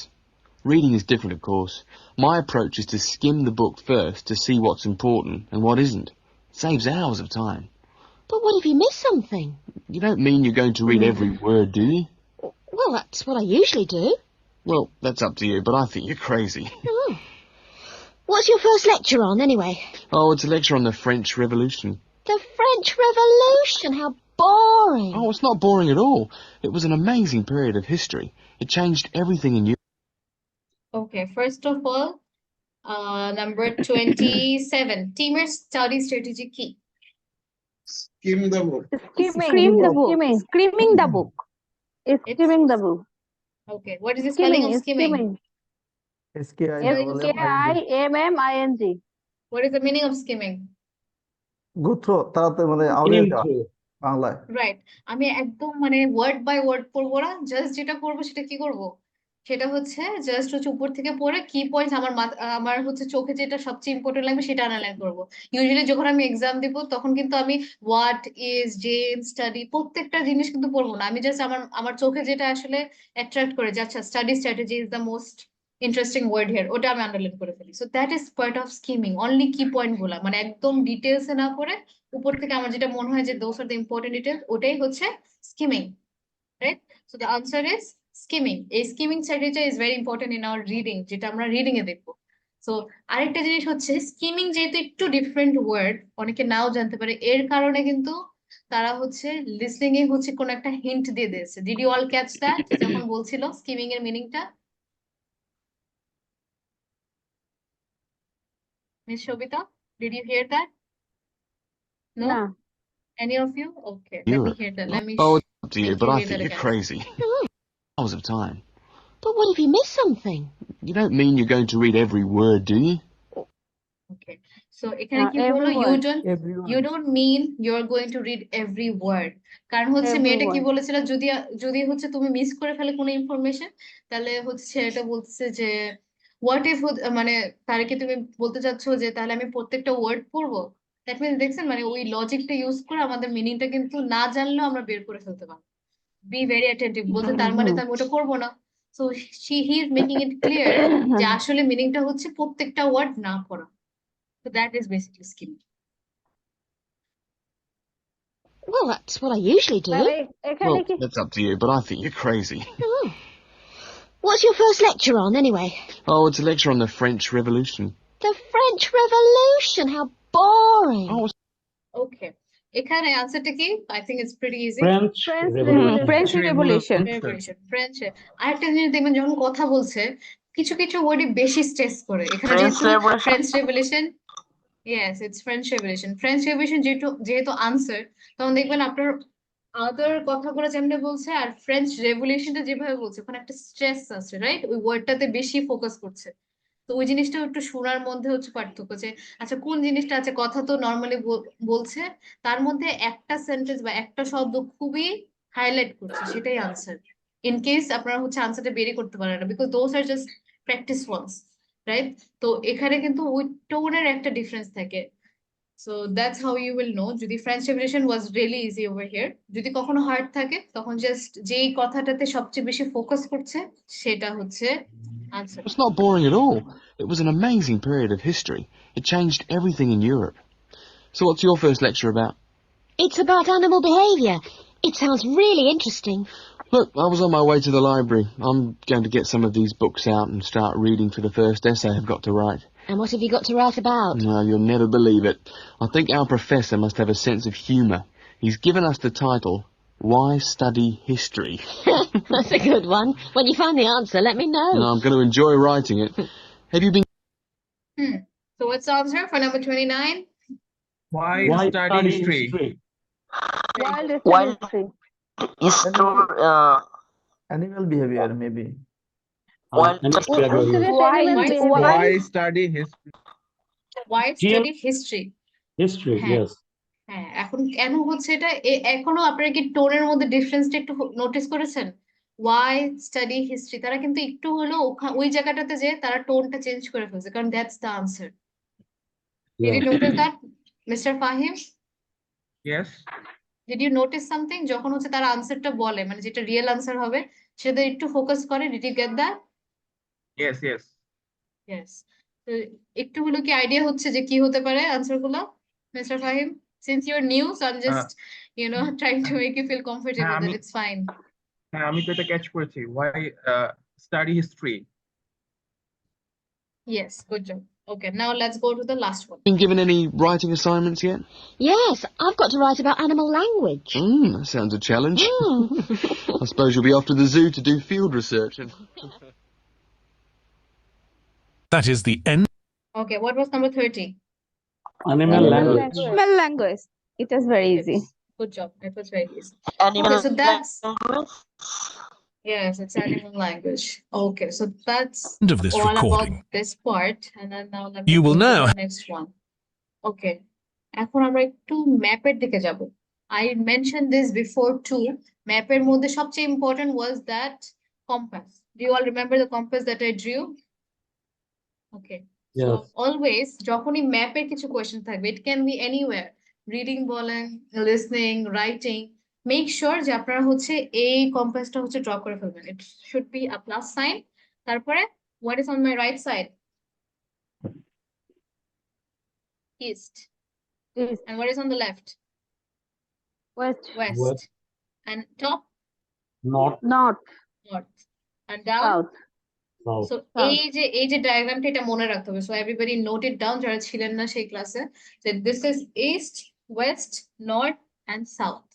Reading is different, of course. My approach is to skim the book first to see what's important and what isn't. It saves hours of time. But what if you miss something? You don't mean you're going to read every word, do you? Well, that's what I usually do. Well, that's up to you, but I think you're crazy. Oh. What's your first lecture on, anyway? Oh, it's a lecture on the French Revolution. The French Revolution. How boring. Oh, it's not boring at all. It was an amazing period of history. It changed everything in Europe. Okay, first of all, number 27. Teamer study strategy কি? Skim the book. Screaming the book. Screaming the book. Skimming the book. Okay, what is the spelling of skimming? SKIMMING. What is the meaning of skimming? গুথ্রো তাড়াতাড়ি মানে আউলিয়ে যাওয়া বাংলায়। Right. আমি একদম মানে word by word পড়বো না, জাস্ট যেটা করবো সেটা কি করব, সেটা হচ্ছে জাস্ট হচ্ছে উপর থেকে পড়ে কি পয়েন্টস আমার হচ্ছে চোখে যেটা সবচেয়ে ইম্পর্টেন্ট লাগবে সেটা আনালাইজ করবো। ইউজুয়ালি যখন আমি এক্সাম দিব তখন কিন্তু আমি হোয়াট ইজ জেন স্টাডি প্রত্যেকটা জিনিস কিন্তু পড়বো না, আমি জাস্ট আমার চোখে যেটা আসলে অ্যাট্রাক্ট করে যে আচ্ছা study strategy is the most interesting word here, ওটা আমি আন্ডারলাইন করে ফেলি। So that is part of skimming, only key point গুলা মানে একদম ডিটেলসে না করে উপর থেকে আমার যেটা মনে হয় যে those are the important details, ওটাই হচ্ছে skimming, right? So the answer is skimming. এই skimming strategy is very important in our reading, যেটা আমরা রিডিং এ দেখবো। সো আরেকটা জিনিস হচ্ছে স্কিমিং যেহেতু একটু ডিফারেন্ট ওয়ার্ড, অনেকে নাও জানতে পারে, এর কারণে কিন্তু তারা হচ্ছে লিসনিং এ হচ্ছে কোন একটা হিন্ট দিয়ে দিয়েছে। Did you all catch that যখন বলছিল স্কিমিং এর মিনিংটা? Miss Sabita, did you hear that? No? No. Any of you? Okay, let me Europe. hear that. Let me Oh, it's up to you, make but you I hear think that you're again. crazy. Hours of time. But what if you miss something? You don't mean you're going to read every word, do you? Okay. So এখানে কি হলো, Every you word. don't mean you're going to read every word. কারণ হচ্ছে Every মেয়েটা কি word. বলেছিল, যদি হচ্ছে তুমি মিস করে ফেলে কোনো ইনফরমেশন, তাহলে হচ্ছে ছেলেটা বলছে যে হোয়াট ইফ, মানে তারে কি তুমি বলতে চাচ্ছো যে তাহলে আমি প্রত্যেকটা ওয়ার্ড পড়বো? দ্যাট মিনস দেখছেন মানে ওই লজিকটা ইউজ করে আমাদের মিনিংটা কিন্তু না জানলেও আমরা বের করে ফেলতে পারবো। বি ভেরি অ্যাটেন্টিভ বলতে তার মানে তো আমি ওটা করবো না। So he is making it clear যে আসলে মিনিংটা হচ্ছে প্রত্যেকটা ওয়ার্ড না পড়া। So that is basically skimming. Well, that's what I usually do. এখানে Well, কি that's up to you, but I think you're crazy. Oh. What's your first lecture on, anyway? Oh, it's a lecture on the French Revolution. The French Revolution. How boring. Oh, Okay. এখানে আনসারটা কি? I think it's pretty easy. French French Revolution. French Revolution. Revolution. French আরেকটা জিনিস দেখবেন যখন কথা বলছে কিছু কিছু ওয়ার্ডই বেশি স্ট্রেস করে। এখানে French যেহেতু Revolution? French revolution, yes it's French Revolution. French revolution যেহেতু আনসার, তখন দেখবেন আপনার আদার কথাগুলো যেমনি বলছে আর ফ্রেঞ্চ রেভলিউশনটা যেভাবে বলছে ওখানে একটা স্ট্রেস আছে, রাইট? ওই ওয়ার্ডটাতে বেশি ফোকাস করছে। তো ওই জিনিসটাও একটু শোনার মধ্যে হচ্ছে পার্থক্য, যে আচ্ছা কোন জিনিসটা আছে, কথা তো নর্মালি বলছে, তার মধ্যে একটা সেন্টেন্স বা একটা শব্দ খুবই হাইলাইট করছে, সেটাই আনসার। ইন কেস আপনারা হচ্ছে আনসারটা বেরই করতে পারেন না, because those are just practice ones, right? তো এখানে কিন্তু ওই টোনের একটা ডিফারেন্স থাকে। So that's how you will know যদি French revolution was really easy over here. যদি কখনো হার্ড থাকে তখন জাস্ট যেই কথাটাতে সবচেয়ে বেশি ফোকাস করছে সেটা হচ্ছে answer. it's not boring at all. It was an amazing period of history. It changed everything in Europe. So what's your first lecture about? It's about animal behaviour. It sounds really interesting. Look, I was on my way to the library. I'm going to get some of these books out and start reading for the first essay I've got to write. And what have you got to write about? No, you'll never believe it. I think our professor must have a sense of humour. He's given us the title, Why Study History? That's a good one. When you find the answer, let me know. And I'm going to enjoy writing it. Have you been... So what's the answer for number 29? Why Why study history? wild Wild history. history, Animal behavior, maybe. wild Animal history. behavior. Why study history? Why Team- study history? History, হ্যাঁ। yes. হ্যাঁ, এখন কেন হচ্ছে এটা, এখনো আপনারা কি টোনের মধ্যে ডিফারেন্সটা একটু নোটিস করেছেন? why study history, তারা কিন্তু একটু হলেও ওই জায়গাটাতে যে তারা টোনটা চেঞ্জ করে ফেলছে, কারণ that's the answer. Did you notice that, Mr. Fahim? Yes. Did you notice something? যখন হচ্ছে তারা আনসারটা বলে, মানে যেটা রিয়েল আনসার হবে সেটা একটু ফোকাস করে. Did you get that? Yes, yes. Yes. তো একটু হলো কি আইডিয়া হচ্ছে যে কি হতে পারে আনসার গুলো, Mr. Fahim? Since you're new, so I'm just, trying to make you feel comfortable that it's fine. হ্যাঁ, আমি তো এটা ক্যাচ করেছি. Why study history? Yes, good job. Okay, now let's go to the last one. Been given any writing assignments yet? Yes, I've got to write about animal language. That sounds a challenge. I suppose you'll be off to the zoo to do field research. That is the end. Okay, what was number 30? Animal language. Animal language. It was very easy. Yes, good job. It was very easy. Animal Okay, so that's language. yes, it's animal language. Okay, so that's End of this all recording. about this part, and then now let me You go will to now the next one. Okay, এখন আমরা একটু ম্যাপের দিকে যাব. I mentioned this before too. ম্যাপের মধ্যে সবচেয়ে important was that compass. Do you all remember the compass that I drew? Okay. So Yes. always যখনই ম্যাপের কিছু কোয়েশ্চেন থাকবে, it can be anywhere, reading বলেন, লিসনিং, রাইটিং, মেক শিওর যে আপনারা হচ্ছে এই কম্পাসটা হচ্ছে ড্র করে ফেলবেন. It should be a plus sign. তারপরে what is on my right side? East. East, And what is on the left? west, West. West. And top? North. north, North. And down? south. South. So এই যে ডায়াগ্রামটা এটা মনে রাখতে হবে. So everybody note it down যারা ছিলেন না সেই ক্লাসে. So this is east, west, north and south.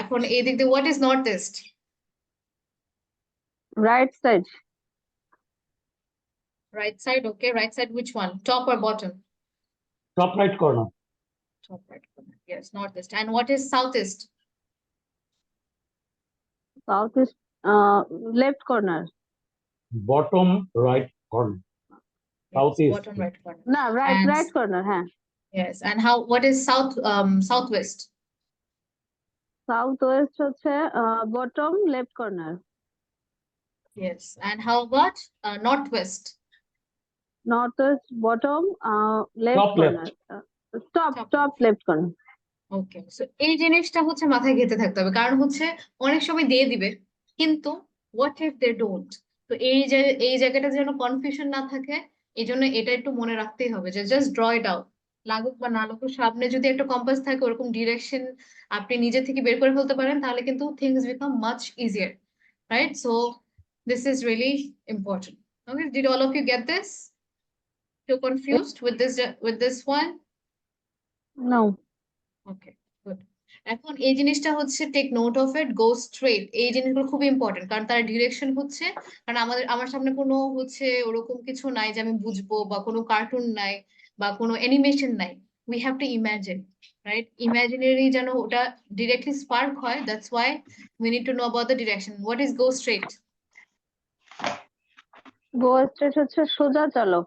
এখন এই দিক দিয়ে what is northeast? Right side, Right side, okay. Right side, which one? Top or bottom? Top right corner. Top right corner. Yes, northeast. And what is southeast? south is left corner. Bottom right corner. Yes, Southeast. bottom right corner. No, right And right corner, huh? yes, and what is southwest? Southwest হচ্ছে bottom left corner. Yes, and how about northwest? Northwest bottom left Top corner. left. Top left corner. Okay, so এই জিনিসটা হচ্ছে মাথায় গেঁথে থাকতে হবে, কারণ হচ্ছে অনেক সময় দিয়ে দিবে কিন্তু হোয়াট ইফ দে ডোন্ট, তো এই জায়গাটা যেন কনফিউশন না থাকে, এই জন্য এটা একটু মনে রাখতেই হবে যে জাস্ট ড্র ইট আউট, লাগুক বা না লাগুক সামনে যদি একটা কম্পাস থাকে ওরকম ডিরেকশন আপনি নিজে থেকে বের করে ফেলতে পারেন তাহলে কিন্তু things become much easier, right? So this is really important. Okay, did all of you get this? You confused with this one? No. Okay, good. এখন এই জিনিসটা হচ্ছে take note of it, go straight. এই জিনিসগুলো খুব important কারণ তার direction হচ্ছে, কারণ আমার সামনে কোনো হচ্ছে ওরকম কিছু নাই যে আমি বুঝবো, বা কোনো কার্টুন নাই বা কোনো অ্যানিমেশন নাই. We have to imagine, right? Imaginary যেন ওটা ডিরেক্টলি স্পার্ক হয়. That's why we need to know about the direction. What is go straight? Go straight হচ্ছে সোজা চলো,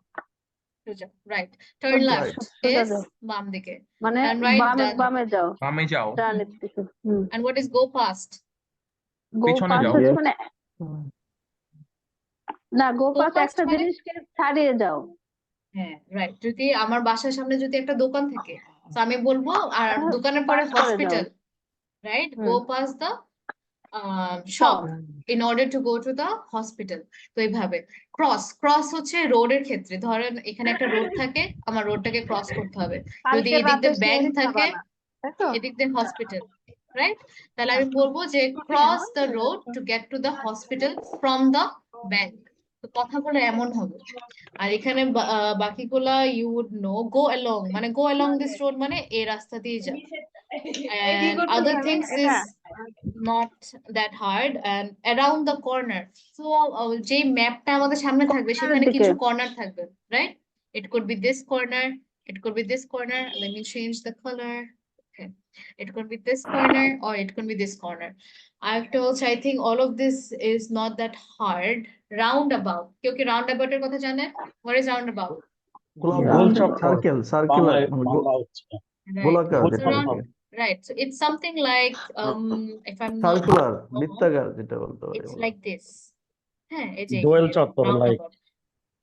right. Turn Turn left right. Is বাম দিকে. মানে Turn right, বামে যাও, বামে যাও. ডান দিকে. and what is go past? Go পিছনে past যাও. হচ্ছে মানে না, go Go past past একটা মানে? জিনিসকে ছাড়িয়ে যাও. হ্যাঁ, রাইট. যদি আমার বাসার সামনে যদি একটা দোকান থাকে তো আমি বলবো, আর হ্যাঁ, দোকানের পরে pass করে যাও. Hospital, right? Hmm. Go pass the shop in order to go to the hospital. তো এইভাবে ক্রস হচ্ছে রোডের ক্ষেত্রে, ধরেন এখানে একটা রোড থাকে, আমার রোডটাকে ক্রস করতে হবে. যদি কালকে এদিক দিয়ে রাতে ব্যাংক সেহরি থাকে, খাবা না, তাই তো? এদিক দিয়ে হসপিটাল, রাইট? তাহলে আমি বলবো যে cross the road to get to the hospital from the bank. তো কথাগুলো এমন হবে. আর এখানে বাকিগুলা you would know, go along মানে গো অ্যালং দিস রোড মানে এই রাস্তা দিয়ে যা. And other things is not that hard. And around the corner, so যে ম্যাপটা আমাদের সামনে থাকবে সেখানে কিছু কর্নার থাকবে, right? It could be this corner, it could be this corner. Let me change the color. Okay, it could be this corner or it could be this corner. I've told, I think all of this is not that hard. Roundabout, কেউ কি roundabout এর কথা জানে? What is roundabout? গোল চক্কর, circle বাংলায় হচ্ছে। Right. গোলাকার So যেটা আর কি। Right. So it's something like, if I'm not circular wrong, বৃত্তাকার যেটা বলতে পারি it's আমরা। like this. হ্যাঁ, এই যে দোয়েল এখানে চত্বর লাইক roundabout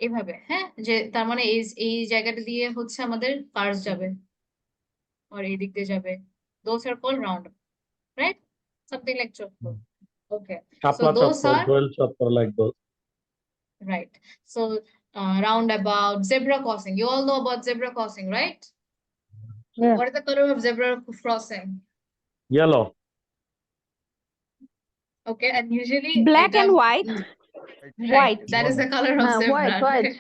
এভাবে, হ্যাঁ, যে তার মানে এই জায়গাটা দিয়ে হচ্ছে আমাদের কার্স যাবে আর এই দিক দিয়ে যাবে, those are called roundabout, right? Something like চত্বর. Okay, so শাপলা those চত্বর, are দোয়েল চত্বর like those. right. So roundabout, zebra crossing, you all know about zebra crossing, right? Yeah. What is the color of zebra crossing? Yellow, Okay, and usually Black and white. right, White. that is the color of zebra, White, white. right?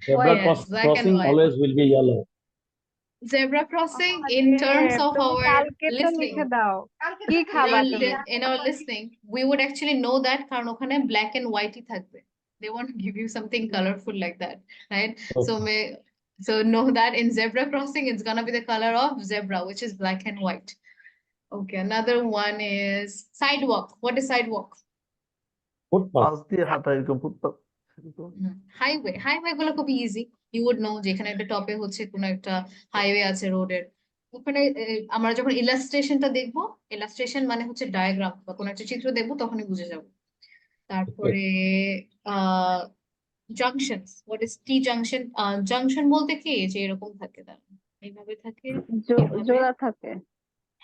zebra Yes, black and crossing white. always will be yellow. Zebra crossing in terms of our listening, দাও কি in খাবা our, তুমি? in our listening, we would actually know that কারণ ওখানে black and white ই থাকবে. They won't give you something colorful like that, right? So know that in zebra crossing, it's gonna be the color of zebra, which is black and white. Okay, another one is sidewalk. What is sidewalk? Footpath, পাশ দিয়ে হাঁটা এরকম footpath. Highway গুলো খুব easy, you would no, যেখানে একটা টপে হচ্ছে কোনো একটা হাইওয়ে আছে রোডের, ওখানে আমরা যখন ইলাস্ট্রেশনটা দেখবো, ইলাস্ট্রেশন মানে হচ্ছে ডায়াগ্রাম বা কোনো একটা চিত্র দেখবো, তখনই বুঝে যাবো। তারপরে junction, what is T junction? Junction বলতে কি, যে এরকম থাকে, দাঁড়ান, এইভাবে থাকে, এভাবে, জোড়া থাকে।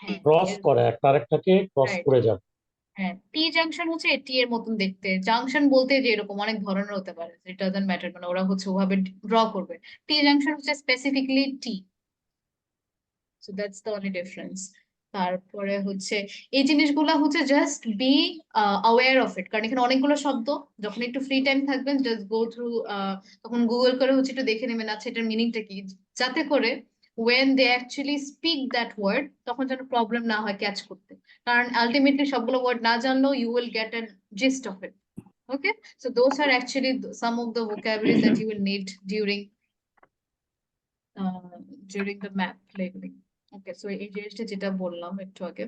হ্যাঁ, ক্রস এরকম, করে একটা আরেকটাকে ক্রস রাইট। করে যাবে। হ্যাঁ, টি জাংশন হচ্ছে টি এর মতন দেখতে, জাংশন বলতে যে এরকম অনেক ধরনের হতে পারে, ইট ডাজন্ট ম্যাটার, মানে ওরা হচ্ছে ওভাবে ড্র করবে। টি জাংশন হচ্ছে specifically T, so that's the only difference. তারপরে হচ্ছে এই জিনিসগুলো হচ্ছে just be aware of it, কারণ এখানে অনেকগুলো শব্দ, যখন একটু ফ্রি টাইম থাকবেন জাস্ট গো থ্রু, তখন গুগল করে হচ্ছে একটু দেখে নেবেন, আচ্ছা এটার মিনিংটা কি, যাতে করে when they actually speak that word তখন যেন প্রবলেম না হয় ক্যাচ করতে, কারণ আলটিমেটলি সবগুলো ওয়ার্ড না জানলেও you will get a gist of it. Okay, so those are actually some of the vocabularies that you will need during the map labeling. Okay, so এই জিনিসটা যেটা বললাম একটু আগে।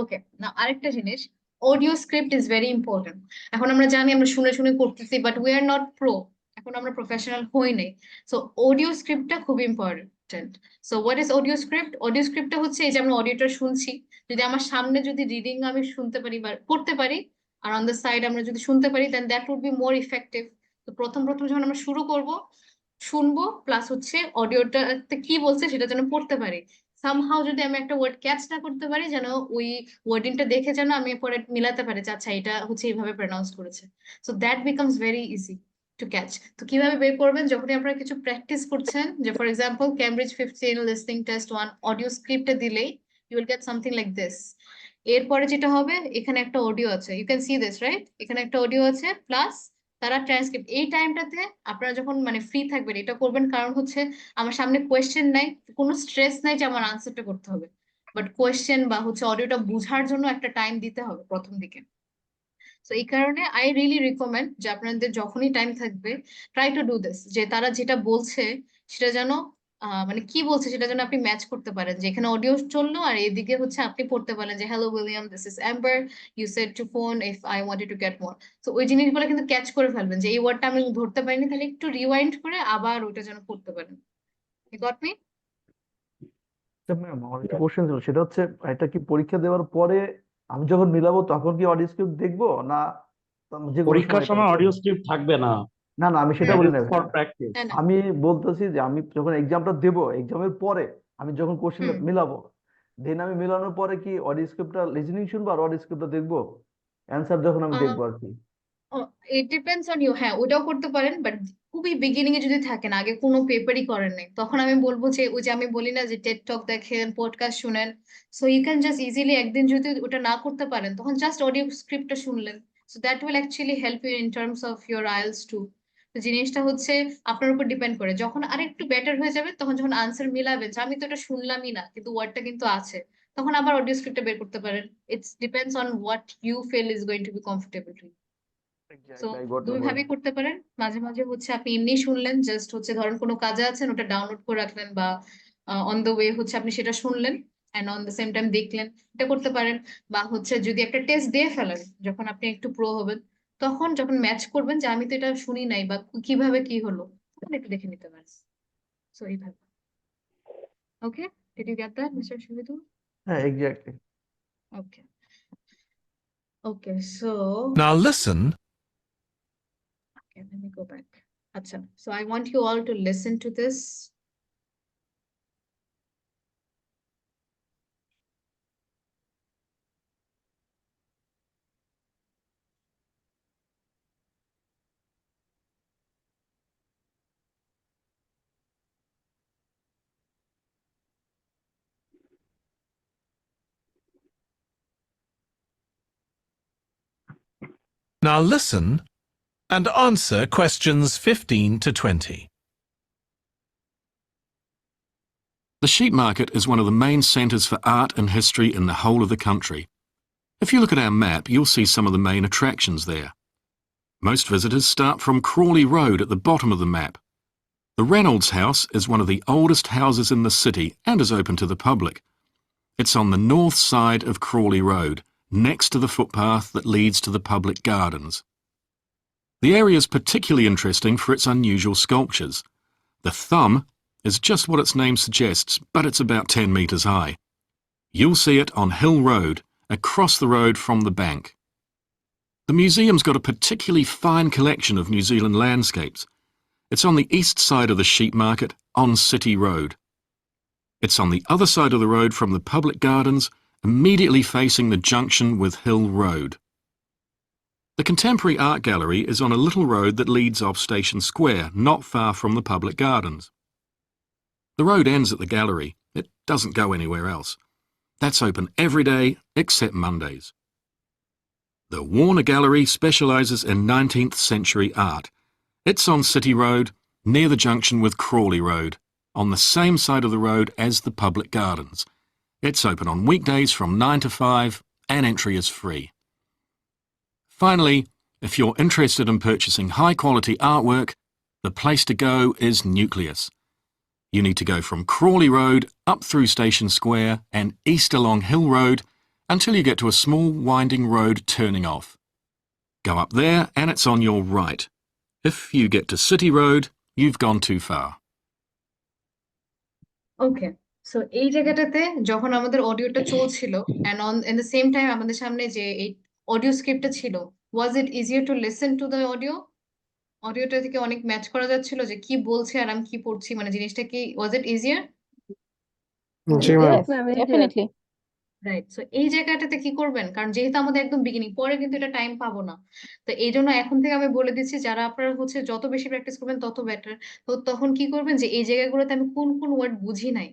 ওকে, না আরেকটা জিনিস, audio script is very important. এখন আমরা জানি আমরা শুনে শুনে করতেছি, but we are not pro, এখন আমরা প্রফেশনাল হই নাই। সো অডিও স্ক্রিপ্টটা খুব important. So what is audio script? Audio স্ক্রিপ্টটা হচ্ছে এই যে আমরা অডিওটা শুনছি, যদি আমার সামনে যদি রিডিং আমি শুনতে পারি বা পড়তে পারি, আর অন দ্য সাইড আমরা যদি শুনতে পারি, then that would be more effective. তো প্রথম প্রথম যখন আমরা শুরু করব, শুনবো প্লাস হচ্ছে অডিওটাতে কি বলছে সেটা যেন পড়তে পারি। সামহাও যদি আমি একটা ওয়ার্ড ক্যাচ না করতে পারি, যেন ওই ওয়ার্ডিংটা দেখে যেন আমি পরে মিলাতে পারি যে আচ্ছা এটা হচ্ছে এইভাবে প্রনাউন্স করেছে। So that becomes very easy to catch. তো কিভাবে বের করবেন? যখনই আপনারা কিছু প্র্যাকটিস করছেন, যে for example Cambridge 15 listening test 1 audio স্ক্রিপ্টে দিলেই you will get something like this. এরপরে যেটা হবে, এখানে একটা অডিও আছে, you can see this, right? এখানে একটা অডিও আছে প্লাস তারা ট্রান্সক্রিপ্ট। এই টাইমটাতে আপনারা যখন মানে ফ্রি থাকবেন এটা করবেন, কারণ হচ্ছে আমার সামনে কোয়েশ্চেন নাই, কোনো স্ট্রেস নাই যে আমার আনসারটা করতে হবে, বাট কোয়েশ্চেন বা হচ্ছে অডিওটা বোঝার জন্য একটা টাইম দিতে হবে প্রথম দিকে। তো এই কারণে আই রিয়েলি রিকমেন্ড যে আপনাদের যখনই টাইম থাকবে ট্রাই টু ডু দিস, যে তারা যেটা বলছে সেটা যেন মানে কি বলছে সেটা যেন আপনি ম্যাচ করতে পারেন, যে এখানে অডিও চললো আর এদিকে হচ্ছে আপনি পড়তে পারেন যে hello William, this is Amber, you said to phone if I wanted to get more. তো ওই জিনিসগুলো কিন্তু ক্যাচ করে ফেলবেন, যে এই ওয়ার্ডটা আমি ধরতে পারিনি, তাহলে একটু রিওয়াইন্ড করে আবার ওইটা যেন পড়তে পারেন। You got me? ম্যাম আমার একটা কোশ্চেন ছিল, সেটা হচ্ছে এটা কি পরীক্ষা দেওয়ার পরে আমি যখন মিলাবো তখন কি অডিও স্ক্রিপ্ট দেখবো, না যে কোনো পরীক্ষার সময় সময় অডিও স্ক্রিপ্ট থাকবে না, না না আমি সেটা দ্যাট বলি ইজ না। For practice. না না, আমি বলতেছি যে আমি যখন এক্সামটা দেবো, এক্সামের পরে আমি যখন কোশ্চেনটা মিলাবো, দেন আমি মিলানোর পরে কি অডিও স্ক্রিপ্টটা লিসনিং শুনবো আর অডিও স্ক্রিপ্টটা দেখবো, অ্যান্সার যখন আমি দেখবো আর কি। It depends on you. হ্যাঁ, ওটাও করতে পারেন, বাট খুবই বিগিনিং এ যদি থাকেন, আগে কোনো পেপারই করেন নাই, তখন আমি বলবো যে ওই যে আমি বলি না যে টেড টক দেখেন, পডকাস্ট শুনেন, so you can just easily একদিন যদি ওটা না করতে পারেন, তখন জাস্ট অডিও স্ক্রিপ্টটা শুনলেন, so that will actually help you in terms of your IELTS too. তো জিনিসটা হচ্ছে আপনার উপর ডিপেন্ড করে, যখন আরেকটু বেটার হয়ে যাবে তখন যখন আনসার মিলাবেন যে আমি তো এটা শুনলামই না কিন্তু ওয়ার্ডটা কিন্তু আছে, তখন আবার অডিও স্ক্রিপ্টটা বের করতে পারেন। It's depends on what you feel is going to be comfortable to. So Exactly, I got দুই your ভাবেই point. করতে পারেন। মাঝে মাঝে হচ্ছে আপনি এমনি শুনলেন, জাস্ট হচ্ছে ধরেন কোনো কাজে আছেন ওটা ডাউনলোড করে রাখলেন, বা অন দ্য ওয়ে হচ্ছে আপনি সেটা শুনলেন and on the same time দেখলেন, এটা করতে পারেন। বা হচ্ছে যদি একটা টেস্ট দিয়ে ফেলেন যখন আপনি একটু প্রো হবেন, তখন যখন ম্যাচ করবেন যে আমি তো এটা শুনি নাই বা কিভাবে কি হলো, তখন একটু দেখে নিতে পারেন। সো এইভাবে। Okay, did you get that mister Shibitu? হ্যাঁ, exactly. Okay. Okay, so Now listen okay, let me go back. Acha. So I want you all to listen to this. Now listen and answer questions 15 to 20. The sheep market is one of the main centres for art and history in the whole of the country. If you look at our map, you'll see some of the main attractions there. Most visitors start from Crawley Road at the bottom of the map. The Reynolds House is one of the oldest houses in the city and is open to the public. It's on the north side of Crawley Road, next to the footpath that leads to the public gardens. The area is particularly interesting for its unusual sculptures. The thumb is just what its name suggests, but it's about 10 metres high. You'll see it on Hill Road, across the road from the bank. The museum's got a particularly fine collection of New Zealand landscapes. It's on the east side of the sheep market, on City Road. It's on the other side of the road from the public gardens, immediately facing the junction with Hill Road. The Contemporary Art Gallery is on a little road that leads off Station Square, not far from the public gardens. The road ends at the gallery. It doesn't go anywhere else. That's open every day except Mondays. The Warner Gallery specialises in 19th century art. It's on City Road, near the junction with Crawley Road, on the same side of the road as the public gardens. It's open on weekdays from 9 to 5 and entry is free. Finally, if you're interested in purchasing high-quality artwork, the place to go is Nucleus. You need to go from Crawley Road up through Station Square and east along Hill Road until you get to a small winding road turning off. Go up there and it's on your right. If you get to City Road, you've gone too far. Okay. So এই জায়গাটাতে যখন আমাদের অডিওটা চলছিল and on in the same time আমাদের সামনে যে এই অডিও স্ক্রিপ্টটা ছিল, was it easier to listen to the audio? অডিওটা থেকে অনেক ম্যাচ করা যাচ্ছিল যে কি বলছে আর আমি কি পড়ছি, মানে জিনিসটা কি was it easier? G ma'am. Yes, ma'am, easier. Definitely. Right. So এই জায়গাটাতে কি করবেন, কারণ যেহেতু আমাদের একদম বিগিনিং, পরে কিন্তু এটা টাইম পাবো না, তো এই জন্য এখন থেকে আমি বলে দিচ্ছি যারা আপনারা হচ্ছে যত বেশি প্র্যাকটিস করবেন তত বেটার। তো তখন কি করবেন যে এই জায়গাগুলোতে আমি কোন কোন ওয়ার্ড বুঝি নাই,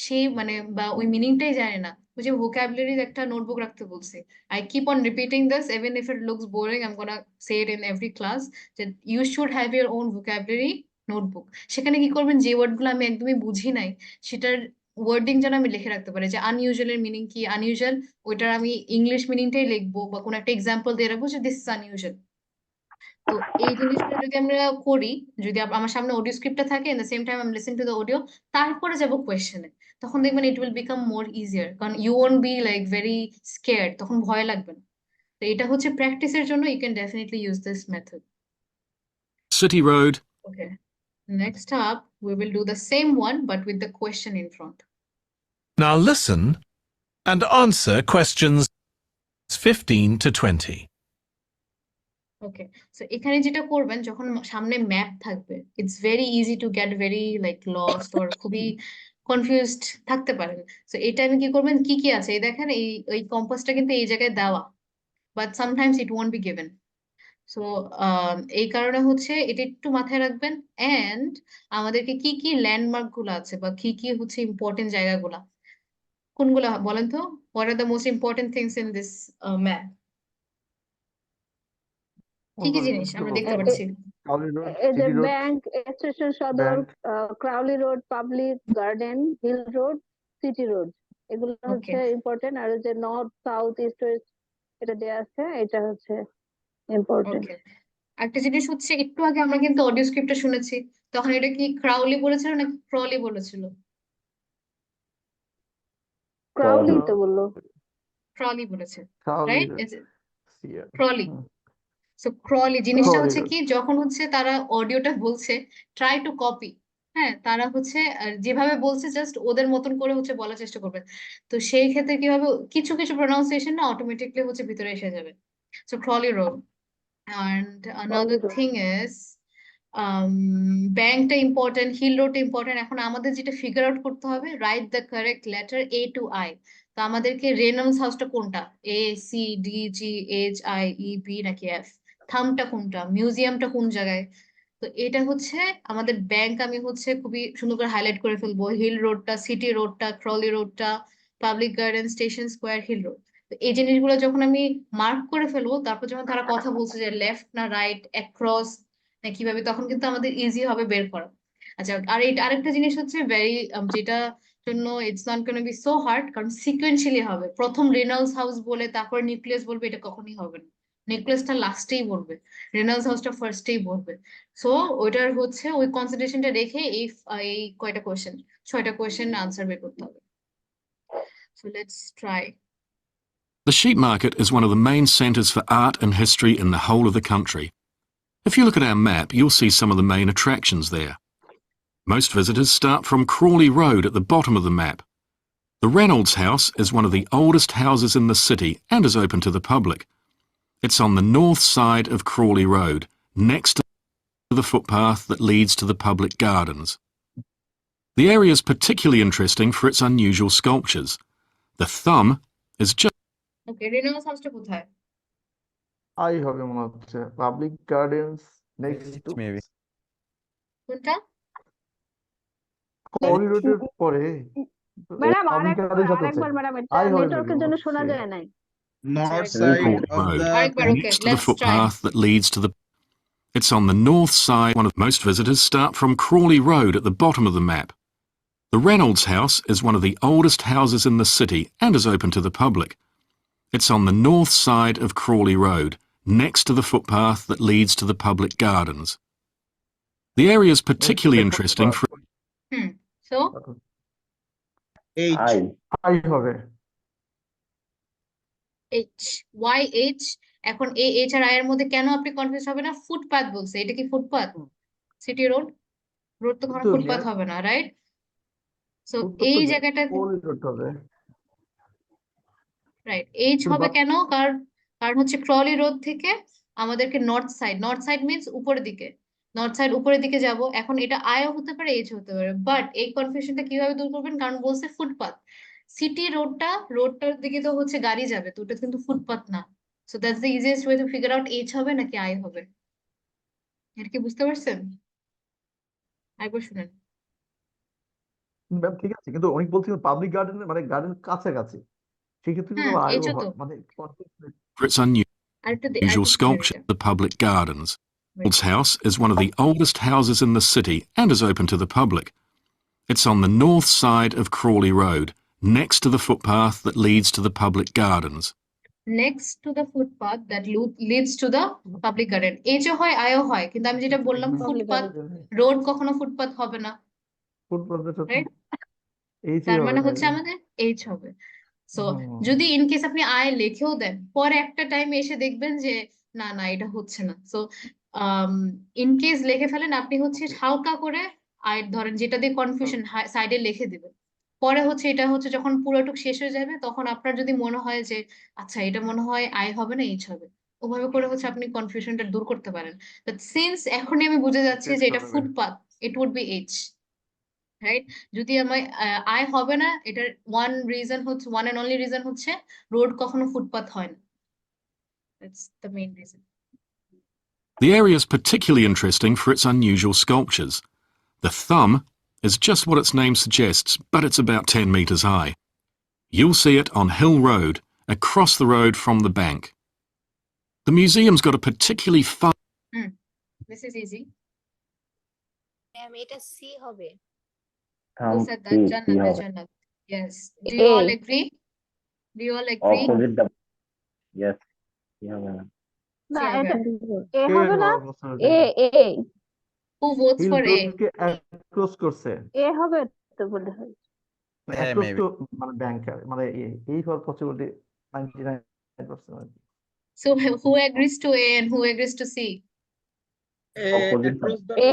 সেই মানে বা ওই মিনিংটাই জানি না, ওই যে ভোকাবুলারির একটা নোটবুক রাখতে বলছি। I keep on repeating this even if it looks boring, I am gonna say it in every class, যে you should have your own vocabulary notebook. সেখানে কি করবেন, যে ওয়ার্ডগুলো আমি একদমই বুঝি নাই সেটার ওয়ার্ডিং যেন আমি লিখে রাখতে পারি, যে আনইউজুয়াল এর মিনিং কি, আনইউজুয়াল ওইটার আমি ইংলিশ মিনিংটাই লিখবো বা কোনো একটা এক্সাম্পল দিয়ে রাখবো যে দিস ইজ আনইউজুয়াল। তো এই জিনিসটা যদি আমরা করি, যদি আমার সামনে অডিও স্ক্রিপ্টটা থাকে at the same time I am listening to the audio, তারপরে যাব কোয়েশ্চেনে, তখন দেখবেন it will become more easier, কারণ you won't be like very scared, তখন ভয় লাগবে না। তো এটা হচ্ছে প্র্যাকটিসের জন্য, you can definitely use this method. City Road. Okay, next up we will do the same one but with the question in front. Now listen and answer questions 15 to 20. Okay, so এখানে যেটা করবেন, যখন সামনে map থাকবে, it's very easy to get very like lost or খুবই confused থাকতে পারেন। So এটা আমি কি করবেন, কি কি আছে এই দেখেন, এই কম্পাসটা কিন্তু এই জায়গায় দেওয়া, but sometimes it won't be given. So এই কারণে হচ্ছে এটা একটু মাথায় রাখবেন। এন্ড আমাদেরকে কি কি ল্যান্ডমার্ক গুলো আছে বা কি কি হচ্ছে ইম্পর্টেন্ট জায়গাগুলা কোনগুলা বলেন তো, what are the most important things in this map? কি কি জিনিস আমরা দেখতে পাচ্ছি? Crawley Road, এই যে City Road, ব্যাংক, স্টেশন সদর, Bank. Crawley road, public garden, hill road, city road, এগুলো হচ্ছে ইম্পর্টেন্ট। আর ওই যে নর্থ, সাউথ, ইস্ট, ওয়েস্ট এটা দেয়া আছে, এটা হচ্ছে ইম্পর্টেন্ট। ওকে, একটা জিনিস হচ্ছে একটু আগে আমরা কিন্তু অডিও স্ক্রিপ্টটা শুনেছি, তখন এটা কি ক্রাউলি বলেছিল নাকি ক্রলি বলেছিল? ক্রাউলি তো বললো। ক্রলি বলেছে, Crawley right? Road. Yeah. Crawley. হুম। সো ক্রলি জিনিসটা Crawley হচ্ছে Road. কি, যখন হচ্ছে তারা অডিওটা বলছে ট্রাই টু কপি, হ্যাঁ, তারা হচ্ছে যেভাবে বলছে জাস্ট ওদের মতন করে হচ্ছে বলার চেষ্টা করবে। তো সেই ক্ষেত্রে কি হবে, কিছু কিছু প্রোনাউন্সিয়েশন না অটোমেটিকলি হচ্ছে ভিতরে এসে যাবে। So Crawley road. And another thing is ব্যাংকটা ইম্পর্টেন্ট, হিল রোডটা ইম্পর্টেন্ট। এখন আমাদের যেটা ফিগার আউট করতে হবে, write the correct letter A to I। তো আমাদেরকে রেনল্ডস হাউসটা কোনটা, ACDGHIEB নাকি F? থামটা কোনটা, মিউজিয়ামটা কোন জায়গায়? তো এটা হচ্ছে আমাদের ব্যাংক, আমি হচ্ছে খুবই সুন্দর করে হাইলাইট করে ফেলবো, হিল রোডটা, সিটি রোডটা, ক্রলি রোডটা, public garden, station square, hill road. তো এই জিনিসগুলো যখন আমি মার্ক করে ফেলবো, তারপর যখন তারা কথা বলছে যে লেফট না রাইট, অ্যাক্রস না কিভাবে, তখন কিন্তু আমাদের ইজি হবে বের করা। আচ্ছা, আর এটা আরেকটা জিনিস হচ্ছে ভেরি, যেটা জন্য it's not gonna be so hard, কারণ সিকোয়েন্সিয়ালি হবে। প্রথম রেনল্ডস হাউস বলে তারপর নিউক্লিয়াস বলবে, এটা কখনোই হবে না। নিউক্লিয়াসটা লাস্টেই বলবে, রেনল্ডস হাউসটা ফার্স্টেই বলবে। সো ওইটার হচ্ছে ওই কনসিডারেশনটা রেখে এই কয়টা কোয়েশ্চেন, 6টা কোয়েশ্চেন আনসার বের করতে হবে। So let's try. The sheep market is one of the main centres for art and history in the whole of the country. If you look at our map, you'll see some of the main attractions there. Most visitors start from Crawley Road at the bottom of the map. The Reynolds House is one of the oldest houses in the city and is open to the public. It's on the north side of Crawley Road, next to the footpath that leads to the public gardens. The area is particularly interesting for its unusual sculptures. The thumb is just okay, Reynolds হাউসটা কোথায়? I হবে মনে হচ্ছে, public gardens next to maybe কোনটা? করিডোরের পরে madam public gardens আছে, আরেকবার ম্যাডাম, এটা আই হবে নেটওয়ার্কের জন্য শোনা হচ্ছে যায় নাই। North আচ্ছা, side Crawley of Road, the আরেকবার, ওকে, next to the let's try. footpath that leads to the. It's on the north side. One of most visitors start from Crawley Road at the bottom of the map. The Reynolds House is one of the oldest houses in the city and is open to the public. It's on the north side of Crawley Road, next to the footpath that leads to the public gardens. The area is particularly interesting for. So H. I হবে H, Y H. এখন A H R I এর মধ্যে কেন আপনি confuse হবে না? Footpath বলছে, এটা কি ফুটপাথ? সিটি রোড, রোড তো কখনো ফুটপাথ হবে না, রাইট? সো এই জায়গাটা, করিডোর হবে রাইট, এইচ হবে কেন? কারণ কারণ হচ্ছে ক্রলি রোড থেকে আমাদেরকে north side, north side means উপরের দিকে, নর্থ সাইড উপরের দিকে যাব। এখন এটা আয়ও হতে পারে, এইচ হতে পারে, বাট এই কনফিউশনটা কিভাবে দূর করবেন? কারণ বলছে ফুটপাথ, সিটি রোডটা, রোডটার দিকে তো হচ্ছে গাড়ি যাবে, তো ওটা কিন্তু ফুটপাথ না। So that's the easiest way to figure out H হবে নাকি আই হবে। এটা কি বুঝতে পারছেন? আরেকবার শুনেন। ম্যাম, ঠিক আছে, কিন্তু উনি বলছিলেন পাবলিক গার্ডেন, মানে গার্ডেন কাছাকাছি, সেক্ষেত্রে কিন্তু আইও এইচও তো, হয়, মানে For its unusual sculpture, the public gardens. Reynolds House is one of the oldest houses in the city and is open to the public. It's on the north side of Crawley Road, next to the footpath that leads to the public gardens. next to the footpath that leads to the public garden, HO হয় আইও হয়, কিন্তু আমি যেটা বললাম footpath, road কখনো footpath হবে না, right? তার মানে হচ্ছে আমাদের এইচ হবে। সো যদি ইন কেস আপনি আই লিখেও দেন, পরে একটা টাইম এসে দেখবেন যে না না এটা হচ্ছে না। সো ইন কেস লিখে ফেলেন, আপনি হচ্ছে হালকা করে আই ধরেন যেটা দিয়ে কনফিউশন, সাইডে লিখে দিবেন। পরে হচ্ছে এটা হচ্ছে যখন পুরোটুক শেষ হয়ে যাবে, তখন আপনার যদি মনে হয় যে আচ্ছা এটা মনে হয় আই হবে না এইচ হবে, ওভাবে করে হচ্ছে আপনি কনফিউশনটা দূর করতে পারেন। বাট সিন্স এখনই আমি বুঝে যাচ্ছি যে এটা footpath, it would be H, right? যদি আমার আই হবে না, এটার ওয়ান রিজন হচ্ছে, ওয়ান এন্ড অনলি রিজন হচ্ছে রোড কখনো ফুটপাথ হয় না। That's the main reason. The area is particularly interesting for its unusual sculptures. The thumb is just what its name suggests, but it's about 10 metres high. You'll see it on Hill Road, across the road from the bank. The museum's got a particularly fun. This is easy. Ma'am এটা C হবে। Who said that? Jannat, Jannat. Yes. Do you all agree? Do you all agree? Opposite the yes. Yeah, ma'am. না, Yeah, এটা okay. এ হবে না, এ এ Who votes for A? Close করছে, এ হবে তো বলে হয়। হ্যাঁ, ক্লোজ maybe. টু মানে ব্যাংকার, মানে এই হওয়ার possibility 99%। So who agrees to A and who agrees to C? Opposite the Across the A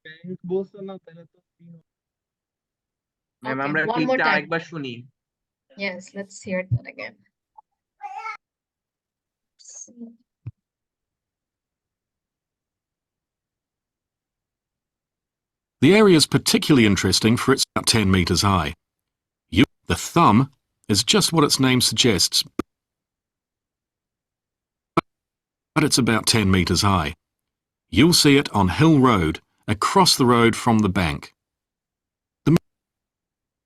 bank বলছে না, তাহলে তো C ম্যাম Okay, আমরা one কি more এটা time. আরেকবার শুনি? Yes, let's hear that again. The area is particularly interesting for it's about 10 metres high. The thumb is just what its name suggests, but it's about 10 metres high. You'll see it on Hill Road, across the road from the bank.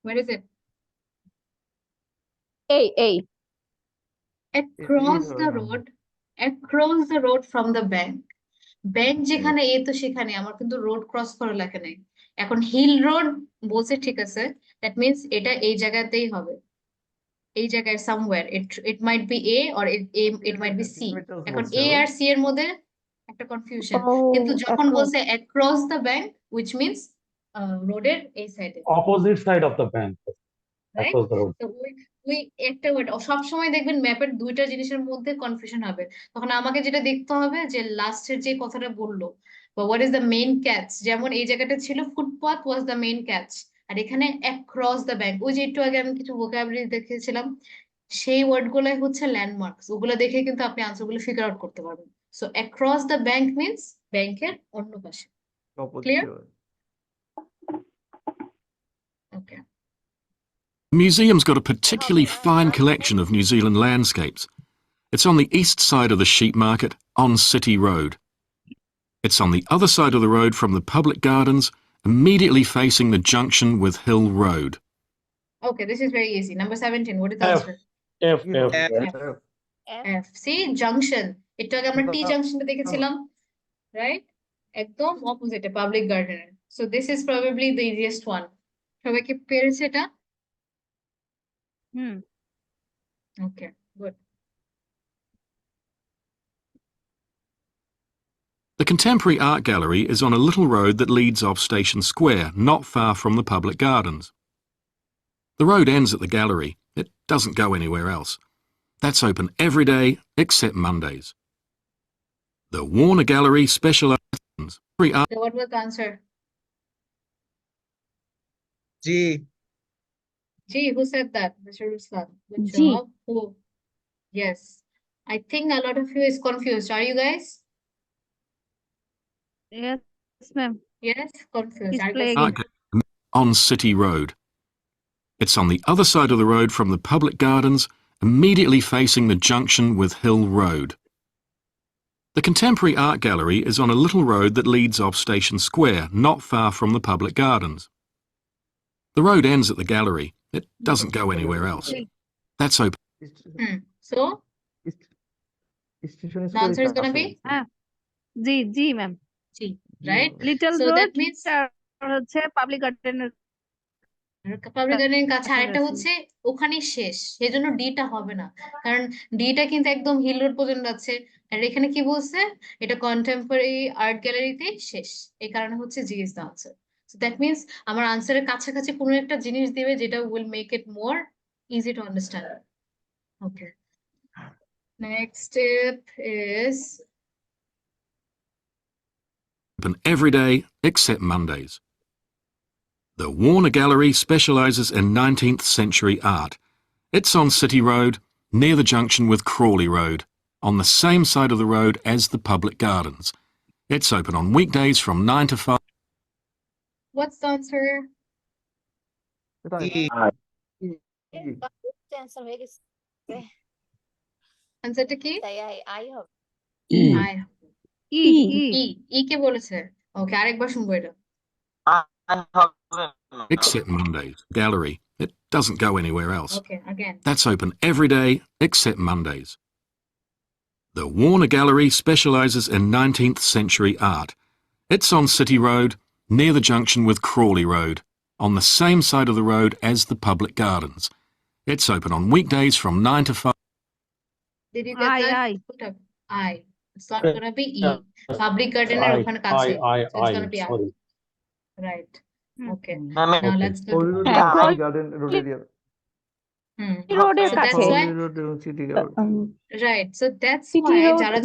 Where is it? A. Across the road from the bank. Bank যেখানে এ তো সেখানে আমার কিন্তু road cross করা লাগে নাই। এখন hill road বলছে ঠিক আছে, দ্যাট মিনস এটা এই জায়গাতেই হবে, এই জায়গায় somewhere. It might be A or it might be C. এখন এ আর সি এর মধ্যে একটা কনফিউশন, কিন্তু যখন বলছে across the bank which means রোডের এই সাইডে, Opposite side of the bank. Right? Across the road. তো ওই একটা ওয়ার্ড সবসময় দেখবেন ম্যাপের দুইটা জিনিসের মধ্যে কনফিউশন হবে। তখন আমাকে যেটা দেখতে হবে যে লাস্টের যে কথাটা বললো বা what is the main catch. যেমন এই জায়গাটা ছিল footpath was the main catch, আর এখানে অ্যাক্রস দ্য ব্যাংক, ওই যে একটু আগে আমি কিছু ভোকাবুলারি দেখেছিলাম, সেই ওয়ার্ড গুলাই হচ্ছে ল্যান্ডমার্কস। ওগুলো দেখে কিন্তু আপনি আনসার গুলো ফিগার আউট করতে পারবেন। So across the bank means ব্যাংকের অন্য পাশে। Clear? Okay. The museum's got a particularly fine collection of New Zealand landscapes. It's on the east side of the sheep market on City Road. It's on the other side of the road from the public gardens, immediately facing the junction with Hill Road. Okay, this is very easy. Number 17, what is the F. answer? F. F. See, junction. একটু আগে আমরা টি জাংশনটা দেখেছিলাম, right? একদম অপোজিটে public গার্ডেনের। So this is probably the easiest one. সবাই কি পেরেছে এটা? ওকে, good. The Contemporary Art Gallery is on a little road that leads off Station Square, not far from the public gardens. The road ends at the gallery. It doesn't go anywhere else. That's open every day except Mondays. The Warner Gallery specialises in art. So what was the answer? G. G, who said that? Mr. Ruslan. Good G. job. Who? Yes. I think a lot of you is confused. Are you guys? Yes, ma'am. Yes, confused. Are you Display guys? Art Gallery on City Road. It's on the other side of the road from the public gardens, immediately facing the junction with Hill Road. The Contemporary Art Gallery is on a little road that leads off Station Square, not far from the public gardens. The road ends at the gallery. It doesn't go anywhere else. That's open. So, the answer is going to be G, ma'am. G, right? Little So road that means হচ্ছে public গার্ডেনের public গার্ডেনের কাছে, আরেকটা হচ্ছে ওখানেই শেষ, সেজন্য ডিটা হবে না, কারণ ডিটা কিন্তু একদম হিল রোড পর্যন্ত আছে। আর এখানে কি বলছে, এটা কন্টেম্পোরারি আর্ট গ্যালারিতে শেষ, এই কারণে হচ্ছে G is the answer. So that means আমার আনসারের কাছাকাছি কোনো একটা জিনিস দিবে যেটা will make it more easy to understand. Okay, next step is Open every day except Mondays. The Warner Gallery specialises in 19th century art. It's on City Road, near the junction with Crawley Road, on the same side of the road as the public gardens. It's open on weekdays from 9 to 5. what's the answer? Answer হয়ে গেছে। আনসারটা কি? I হবে। I E কে বলেছে? ওকে, আরেকবার শুনবো এটা। Except Mondays. Gallery. It doesn't go anywhere else. Okay, again. That's open every day except Mondays. The Warner Gallery specialises in 19th century art. It's on City Road, near the junction with Crawley Road, on the same side of the road as the public gardens. It's open on weekdays from 9 to 5. Did you get that? I. It's not gonna be E. Public garden এর ওখানে কাছে। So it's gonna be I. Sorry. Right. Okay. Now let's go to garden road area. রোডের So কাছে। that's why, right. So that's why যারা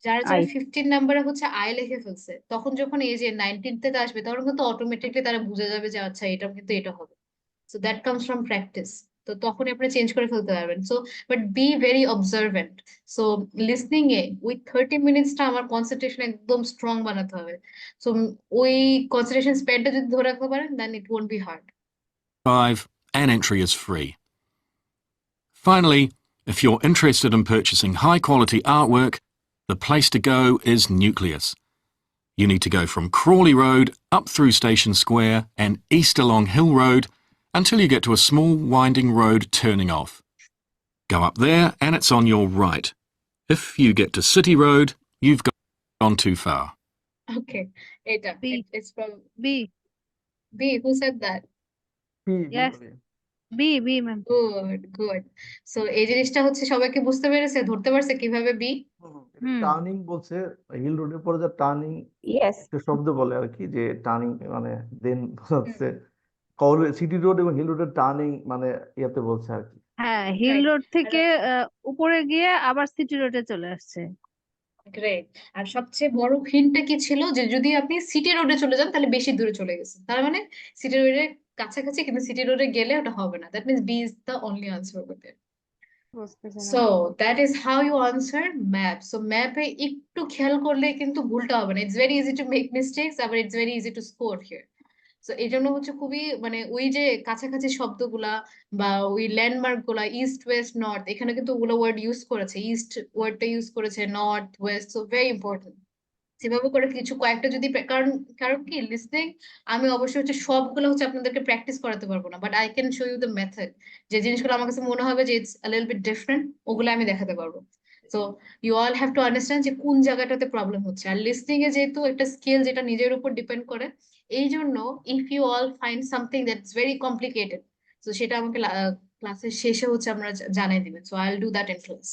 যারা I 15 নাম্বারে হচ্ছে I লিখে ফেলছে, তখন যখন এই যে 19তে আসবে তখন কিন্তু অটোমেটিকলি তারা বুঝে যাবে যে আচ্ছা এটা কিন্তু এটা হবে। So that comes from practice. তো তখন আপনি চেঞ্জ করে ফেলতে পারবেন। So but be very অবজারভেন্ট। So listening A with 30 মিনিটসটা আমার কনসেন্ট্রেশন একদম স্ট্রং বানাতে হবে। সো ওই কনসেন্ট্রেশন স্প্যানটা যদি ধরে রাখতে পারেন then it won't be hard. 5. An entry is free. Finally, if you're interested in purchasing high-quality artwork, the place to go is Nucleus. You need to go from Crawley Road up through Station Square and east along Hill Road until you get to a small winding road turning off. Go up there and it's on your right. If you get to City Road, you've gone too far. Okay, এটা B. it's from B. B. Who said that? Yes. B. B, ma'am. Good, good. So এই জিনিসটা হচ্ছে সবাইকে বুঝতে পেরেছে, ধরতে পারছে কিভাবে বি? টার্নিং বলছে, হিল রোডের পরে যে টার্নিং ইয়েস একটা শব্দ বলে আর কি, যে টার্নিং মানে দেন বোঝাচ্ছে সিটি রোড এবং হিল রোডের টার্নিং মানে ইয়াতে বলছে আর কি। হ্যাঁ, হিল রোড থেকে উপরে গিয়ে আবার সিটি রোডে চলে আসছে। গ্রেট। আর সবচেয়ে বড় হিন্টটা কি ছিল যে যদি আপনি সিটি রোডে চলে যান তাহলে বেশি দূরে চলে গেছেন, তার মানে সিটি রোডের কাছাকাছি কিন্তু সিটি রোডে গেলে ওটা হবে না। That means B is the only answer over there. So that is how you answer map. So ম্যাপে একটু খেয়াল করলে কিন্তু ভুলটা হবে না। It's very easy to make mistakes, আবার it's very easy to score here. তো এই জন্য হচ্ছে খুবই মানে ওই যে কাছাকাছি শব্দগুলা বা ওই ল্যান্ডমার্ক গুলা ইস্ট ওয়েস্ট নর্থ, এখানে কিন্তু ওগুলো ওয়ার্ড ইউজ করেছে, ইস্ট ওয়ার্ডটা ইউজ করেছে, north West. So very important সেভাবে করে কিছু কয়েকটা যদি কারণ কারণ কি লিসনিং আমি অবশ্যই হচ্ছে সবগুলো হচ্ছে আপনাদেরকে প্র্যাকটিস করাতে পারবো না, but I can show you the method. যে জিনিসগুলো আমার কাছে মনে হবে যে it's a little bit different, ওগুলো আমি দেখাতে পারবো। So you all have to understand যে কোন জায়গাটাতে প্রবলেম হচ্ছে। আর লিসনিং এ যেহেতু একটা স্কিল যেটা নিজের উপর ডিপেন্ড করে, এই জন্য if you all find something that's very complicated, তো সেটা আমাকে ক্লাসের শেষে হচ্ছে আমরা জানাই দিবেন। So I will do that in class.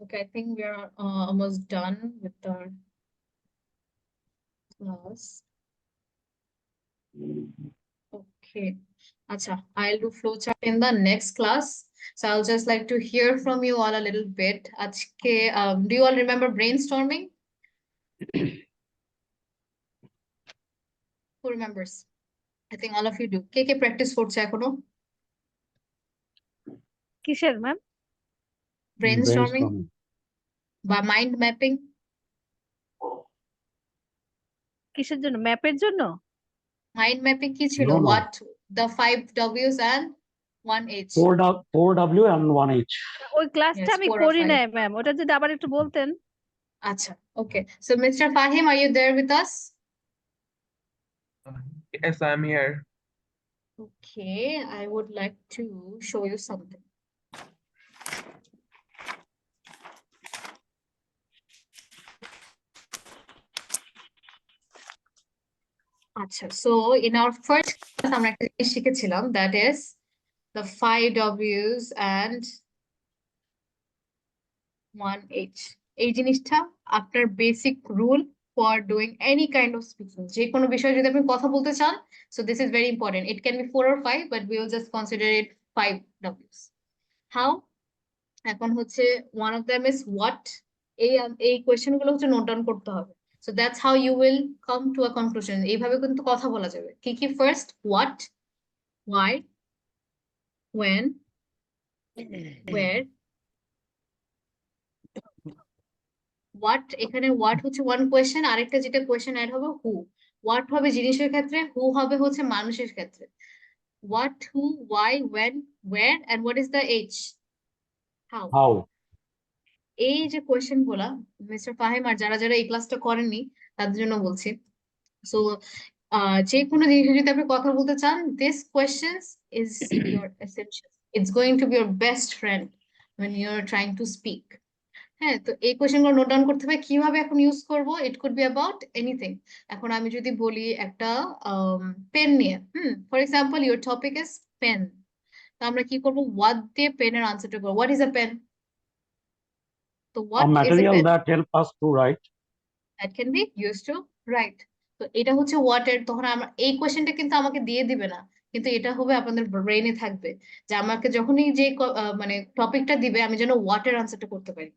Okay, I think we are almost done with our class. Okay. Acha, I'll do flowchart in the next class. So I'll just like to hear from you all a little bit. Ajke, do you all remember brainstorming? Who remembers? I think all of you do. Ke practice করছে এখনো? কিসের ma'am? Brainstorming বা mind mapping? কিসের জন্য? ম্যাপের জন্য? Mind mapping কি ছিল? No, no. What? The 5 W's and 1 H. 4W and 1H. ওই ক্লাসটা Yes, আমি 4 or করি 5. নাই ম্যাম, ওটা যদি আবার একটু বলতেন। Acha, okay. So Mr. Fahim, are you there with us? Yes, I'm here. Okay, I would like to show you something. Acha, so in our first class আমরা একটা জিনিস শিখেছিলাম, that is the 5 W's and 1 H. এই জিনিসটা আপনার basic rule for doing any kind of speaking. যে কোনো বিষয়ে যদি আপনি কথা বলতে চান, so this is very important. It can be 4 or 5, but we will just consider it 5 W's. How? এখন হচ্ছে one of them is what. এই কোয়েশ্চেন গুলো হচ্ছে নোট ডাউন করতে হবে। So that's how you will come to a conclusion. এইভাবে কিন্তু কথা বলা যাবে। কি কি? First what, why, when, where. What এখানে what হচ্ছে one question, আরেকটা যেটা কোয়েশ্চেন অ্যাড হবে who. What হবে জিনিসের ক্ষেত্রে, who হবে হচ্ছে মানুষের ক্ষেত্রে। What, who, why, when, where, and what is the H? How. এই যে কোয়েশ্চেন গুলা মিস্টার ফাহিম আর যারা যারা এই ক্লাসটা করেননি তাদের জন্য বলছি। সো যে কোনো জিনিসে যদি আপনি কথা বলতে চান, this questions is your essential. It's going to be your best friend when you're trying to speak. হ্যাঁ, তো এই কোয়েশ্চেন গুলো নোট ডাউন করতে হবে। কিভাবে এখন ইউজ করব? It could be about anything. এখন আমি যদি বলি একটা পেন নিয়ে, for example your topic is pen, তো আমরা কি করবো? হোয়াট দিয়ে পেনের আনসারটা করবো। What is a pen? তো A what is a material pen? that help us to write. That can be used to write. তো এটা হচ্ছে what এর, তখন আমরা এই কোয়েশ্চেনটা কিন্তু আমাকে দিয়ে দিবে না, কিন্তু এটা হবে আপনাদের ব্রেইনে থাকবে যে আমাকে যখনই যে মানে টপিকটা দিবে আমি যেন what এর আনসারটা করতে পারি।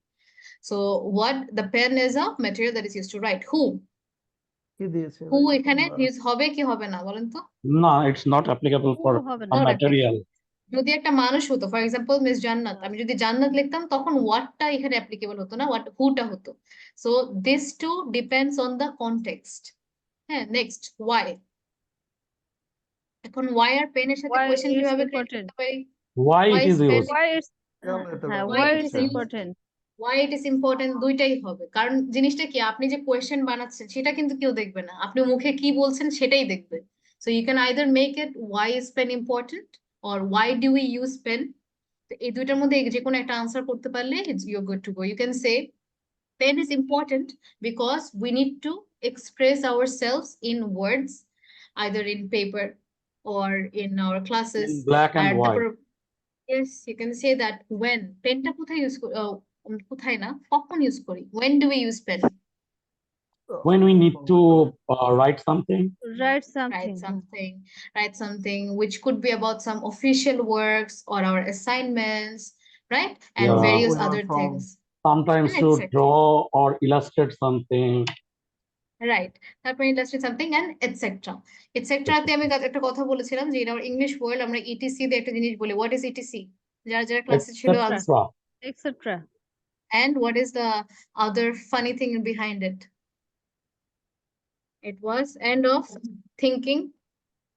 So what the pen is a material that is used to write. Who কি দিয়েছে who ভাই এখানে তোমরা? use হবে কি হবে না বলেন তো? No, it's not applicable Who for হবে a না? Not material. যদি একটা মানুষ হতো, ফর এক্সাম্পল মিস জান্নাত, আমি যদি জান্নাত লিখতাম তখন হোয়াটটা এখানে অ্যাপ্লিকেবল হতো না, হোয়াট হুটা হতো। So this too depends on the context. হ্যাঁ, নেক্সট ওয়াই। এখন ওয়াই আর পেনের সাথে Why কোয়েশ্চেন it's কিভাবে ক্রিয়েট important? করতে পারি? Why Why it is is pen used? Why it's কেন এটা হ্যাঁ, ব্যবহার why why it it's is used? important? Why it is important, দুইটাই হবে। কারণ জিনিসটা কি, আপনি যে কোয়েশ্চেন বানাচ্ছেন সেটা কিন্তু কেউ দেখবে না, আপনি মুখে কি বলছেন সেটাই দেখবে। So you can either make it why is pen important or why do we use pen. এই দুইটার মধ্যে যে কোনো একটা আনসার করতে পারলে you good to go. You can say pen is important because we need to express ourselves in words, either in paper or in our classes. In black and white. Yes, you can say that when pen টা কোথায় use কোথায় না কখন use করি, when do we use pen? When we need to write something. Write Write something. something which could be about some official works or our assignments, right? And Yeah. various We are other from- things. Sometimes to Exactly. draw or illustrate something. Right, তারপর industry something and etcetera. এটসেট্রাতে আমি একটা কথা বলেছিলাম যে in our English world আমরা etc দিয়ে একটা জিনিস বলি। What is etc? যারা যারা ক্লাসে ছিল Etc. Etc. and what is the other funny thing behind it? It was end of thinking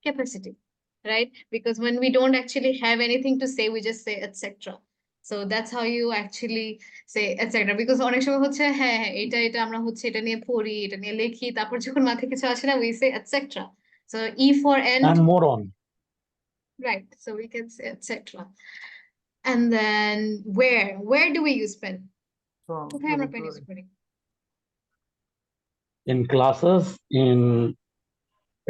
capacity, right? Because when we don't actually have anything to say, we just say etc. So that's how you actually say etc. Because অনেক সময় হচ্ছে হ্যাঁ হ্যাঁ এটা এটা আমরা হচ্ছে এটা নিয়ে পড়ি, এটা নিয়ে লিখি, তারপর যখন মাথায় কিছু আসে না we say etc. So E for end, And more on. right? So we can say etc. And then where do we use pen? from কোথায় আমরা pen use করি? In classes, in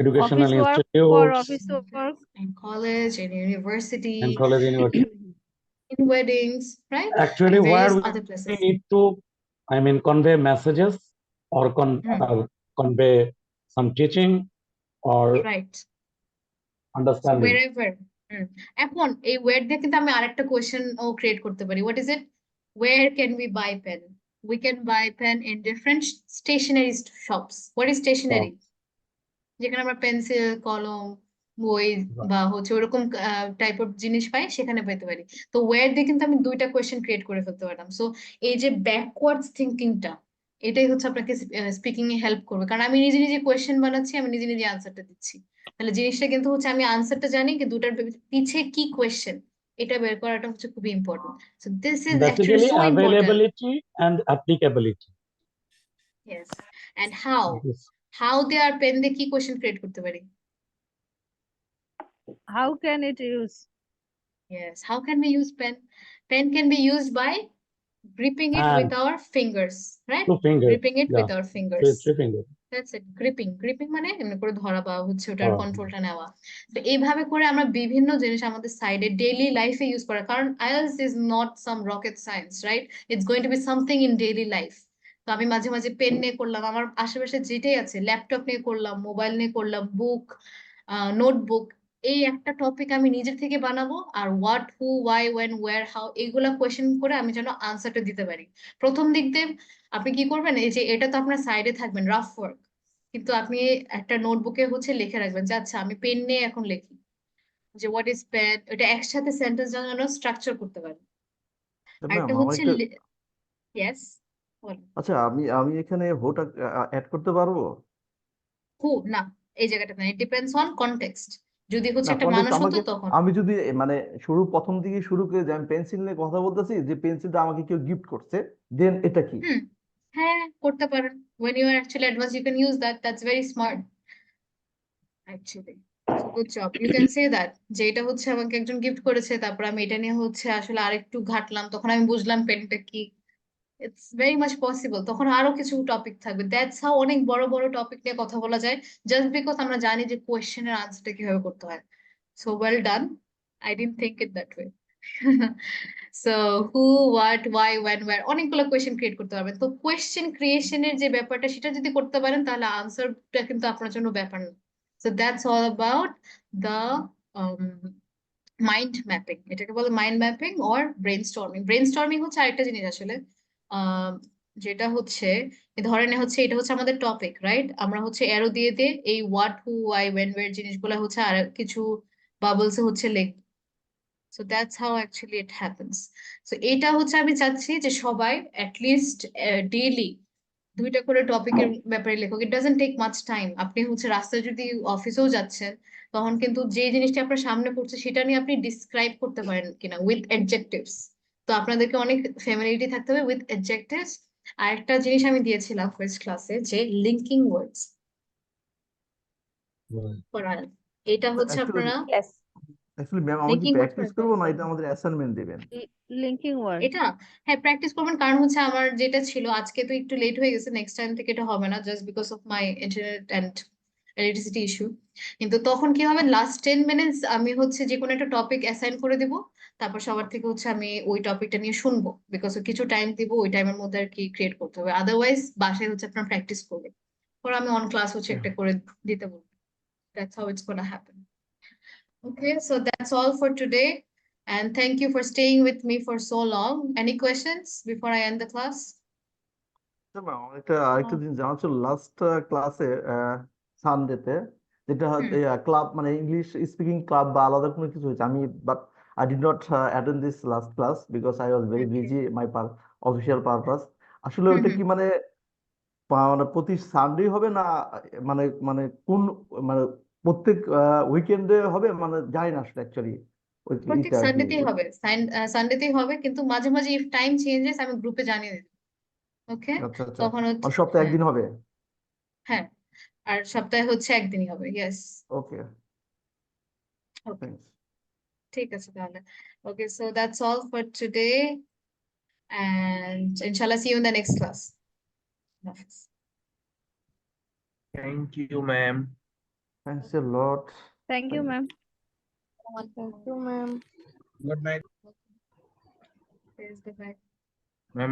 educational Office work, for institutes, office work. In college, in university, in college, university. in weddings, right? Actually, And where various we other places. need to, I mean, convey messages or convey some teaching or Right. So understanding. wherever. এখন এই word দিয়ে কিন্তু আমি আরেকটা question ও create করতে পারি। What is it? Where can we buy pen? We can buy pen in different stationery shops. What is stationery? যেখানে আমরা পেন্সিল, কলম, বই বা হচ্ছে ওরকম টাইপ অফ জিনিস পাই, সেখানে পেতে পারি। তো ওয়্যার দিয়ে কিন্তু আমি দুইটা কোয়েশ্চেন ক্রিয়েট করে ফেলতে পারলাম। সো এই যে ব্যাকওয়ার্ডস থিঙ্কিংটা, এটাই হচ্ছে আপনাকে স্পিকিং এ হেল্প করবে। কারণ আমি নিজে নিজে কোয়েশ্চেন বানাচ্ছি, আমি নিজে নিজে আনসারটা দিচ্ছি। তাহলে জিনিসটা কিন্তু হচ্ছে আমি আনসারটা জানি, কিন্তু দুটার পিছে কি কোয়েশ্চেন এটা বের করাটা হচ্ছে খুবই important. So this is actually Basically, so important. availability and applicability. Yes, and how they are pen দিয়ে কি কোয়েশ্চেন ক্রিয়েট করতে পারি? How can it use? Yes, how can we use pen? Pen can be used by gripping it with our fingers, right? 2 fingers. Gripping it with Yeah. our fingers. 3 fingers. That's it. Gripping মানে এমনি করে ধরা বা হচ্ছে ওটার কন্ট্রোলটা নেওয়া। তো এইভাবে করে আমরা বিভিন্ন জিনিস আমাদের সাইডে ডেইলি লাইফে ইউজ করা। কারণ IELTS is not some rocket science, right? It's going to be something in daily life. তো আমি মাঝে মাঝে পেন নিয়ে করলাম, আমার আশেপাশে যেটাই আছে, ল্যাপটপ নিয়ে করলাম, মোবাইল নিয়ে করলাম, বুক, নোটবুক, এই একটা টপিক আমি নিজের থেকে বানাবো। আর what, who, why, when, where, how, এগুলা কোয়েশ্চেন করে আমি যেন আনসারটা দিতে পারি। প্রথম দিক দিয়ে আপনি কি করবেন, এই যে এটা তো আপনার সাইডে থাকবেন রাফ ওয়ার্ক, কিন্তু আপনি একটা নোটবুকে হচ্ছে লিখে রাখবেন যে আচ্ছা আমি পেন নিয়ে এখন লিখি, যে হোয়াট ইজ পেন, এটা একসাথে সেন্টেন্স যেন স্ট্রাকচার করতে পারি। আরেকটা হচ্ছে ইয়েস, আচ্ছা, আমি এখানে হোটা অ্যাড করতে পারবো? হু না, এই জায়গাটা না, ইট ডিপেন্ডস অন কনটেক্সট। যদি হচ্ছে না, একটা context মানুষ হতো আমাকে, তখন আমি যদি মানে প্রথম দিকে শুরু করে যে আমি পেন্সিল নিয়ে কথা বলতেছি, যে পেন্সিলটা আমাকে কেউ গিফট করছে, দেন এটা কি? হ্যাঁ করতে পারেন। when you are actually advanced you can use that, that's very smart actually. So good job, you can say that যে এটা হচ্ছে আমাকে একজন গিফট করেছে, তারপর আমি এটা নিয়ে হচ্ছে আসলে আরেকটু ঘাটলাম, তখন আমি বুঝলাম পেনটা কি। ইটস ভেরি মাচ পসিবল, তখন আরো কিছু টপিক থাকবে। দ্যাটস হাউ অনেক বড় বড় টপিক নিয়ে কথা বলা যায়, জাস্ট বিকজ আমরা জানি যে কোয়েশ্চেনের আনসারটা কিভাবে করতে হয়। So well done, I didn't think it that way. So who, what, why, when, where, অনেকগুলো কোয়েশ্চেন ক্রিয়েট করতে পারবেন। তো কোয়েশ্চেন ক্রিয়েশনের যে ব্যাপারটা, সেটা যদি করতে পারেন তাহলে আনসারটা কিন্তু আপনার জন্য ব্যাপার না। So that's all about the mind mapping. এটাকে বলে mind mapping or brain storming. Brain storming হচ্ছে আরেকটা জিনিস আসলে, যেটা হচ্ছে ধরেন হচ্ছে এটা হচ্ছে আমাদের টপিক, রাইট? আমরা হচ্ছে অ্যারো দিয়ে দিয়ে এই what, who, why, when, where জিনিসগুলো হচ্ছে আর কিছু বাবলস হচ্ছে লিখব। So that's how actually it happens. So এটা হচ্ছে আমি চাচ্ছি যে সবাই অ্যাটলিস্ট ডেইলি 2টা করে টপিকের ব্যাপারে লেখক। It doesn't take much time. আপনি হচ্ছে রাস্তায় যদি অফিসেও যাচ্ছেন তখন কিন্তু যে জিনিসটা আপনার সামনে পড়ছে সেটা নিয়ে আপনি ডিসক্রাইব করতে পারেন কিনা উইথ অ্যাডজেক্টিভস। তো আপনাদেরকে অনেক ফ্যামিলিটি থাকতে হবে উইথ অ্যাডজেক্টিভস। আর একটা জিনিস আমি দিয়েছিলাম ফার্স্ট ক্লাসে, যে লিঙ্কিং ওয়ার্ডস পড়ান। এটা হচ্ছে আপনারা অ্যাকচুয়ালি ম্যাম আমরা কি লিঙ্কিং ওয়ার্ডস প্র্যাকটিস করবো না এটা আমাদের অ্যাসাইনমেন্ট দিবেন? লিঙ্কিং ওয়ার্ড এটা হ্যাঁ প্র্যাকটিস করবেন, কারণ হচ্ছে আমার যেটা ছিল আজকে তো একটু লেট হয়ে গেছে, নেক্সট টাইম থেকে এটা হবে না just because of my internet and electricity issue. কিন্তু তখন কি হবে, লাস্ট 10 মিনিটস আমি হচ্ছে যে কোনো একটা টপিক অ্যাসাইন করে দিব, তারপর সবার থেকে হচ্ছে আমি ওই টপিকটা নিয়ে শুনবো, বিকজ কিছু টাইম দিব, ওই টাইমের মধ্যে আর কি ক্রিয়েট করতে হবে। আদারওয়াইজ বাসায় হচ্ছে আপনার প্র্যাকটিস করবে, পরে আমি অন ক্লাস হচ্ছে একটা করে দিতে বলবো। That's how it's gonna happen. Okay, so that's all for today. And thank you for staying with me for so long. Any questions before I end the class? আরেকটা জিনিস জানা ছিল, লাস্ট ক্লাসে সানডেতে যেটা ক্লাব মানে ইংলিশ স্পিকিং ক্লাব বা আলাদা কোনো কিছু হয়েছে, আমি but I did not attend this last class because I was very busy my official purpose. আসলে ওইটা কি মানে মানে প্রতি সানডে হবে না মানে মানে কোন মানে প্রত্যেক উইকেন্ডে হবে মানে জানি না আসলে অ্যাকচুয়ালি প্রত্যেক এইটা আর কি। সানডেতেই হবে, সানডেতেই হবে, কিন্তু মাঝে মাঝে ইফ টাইম চেঞ্জেস আমি গ্রুপে জানিয়ে দেব। ওকে, আচ্ছা আচ্ছা, তখন হচ্ছে মানে সপ্তাহে হ্যাঁ একদিন হবে? হ্যাঁ, আর সপ্তাহে হচ্ছে একদিনই হবে। Yes, okay, okay, thanks. ঠিক আছে তাহলে। Okay, so that's all for today and inshallah see you in the next class. Thank you, ma'am. Thanks a lot. Thank you ma'am. Thank you, ma'am. Good night. Yes, goodbye.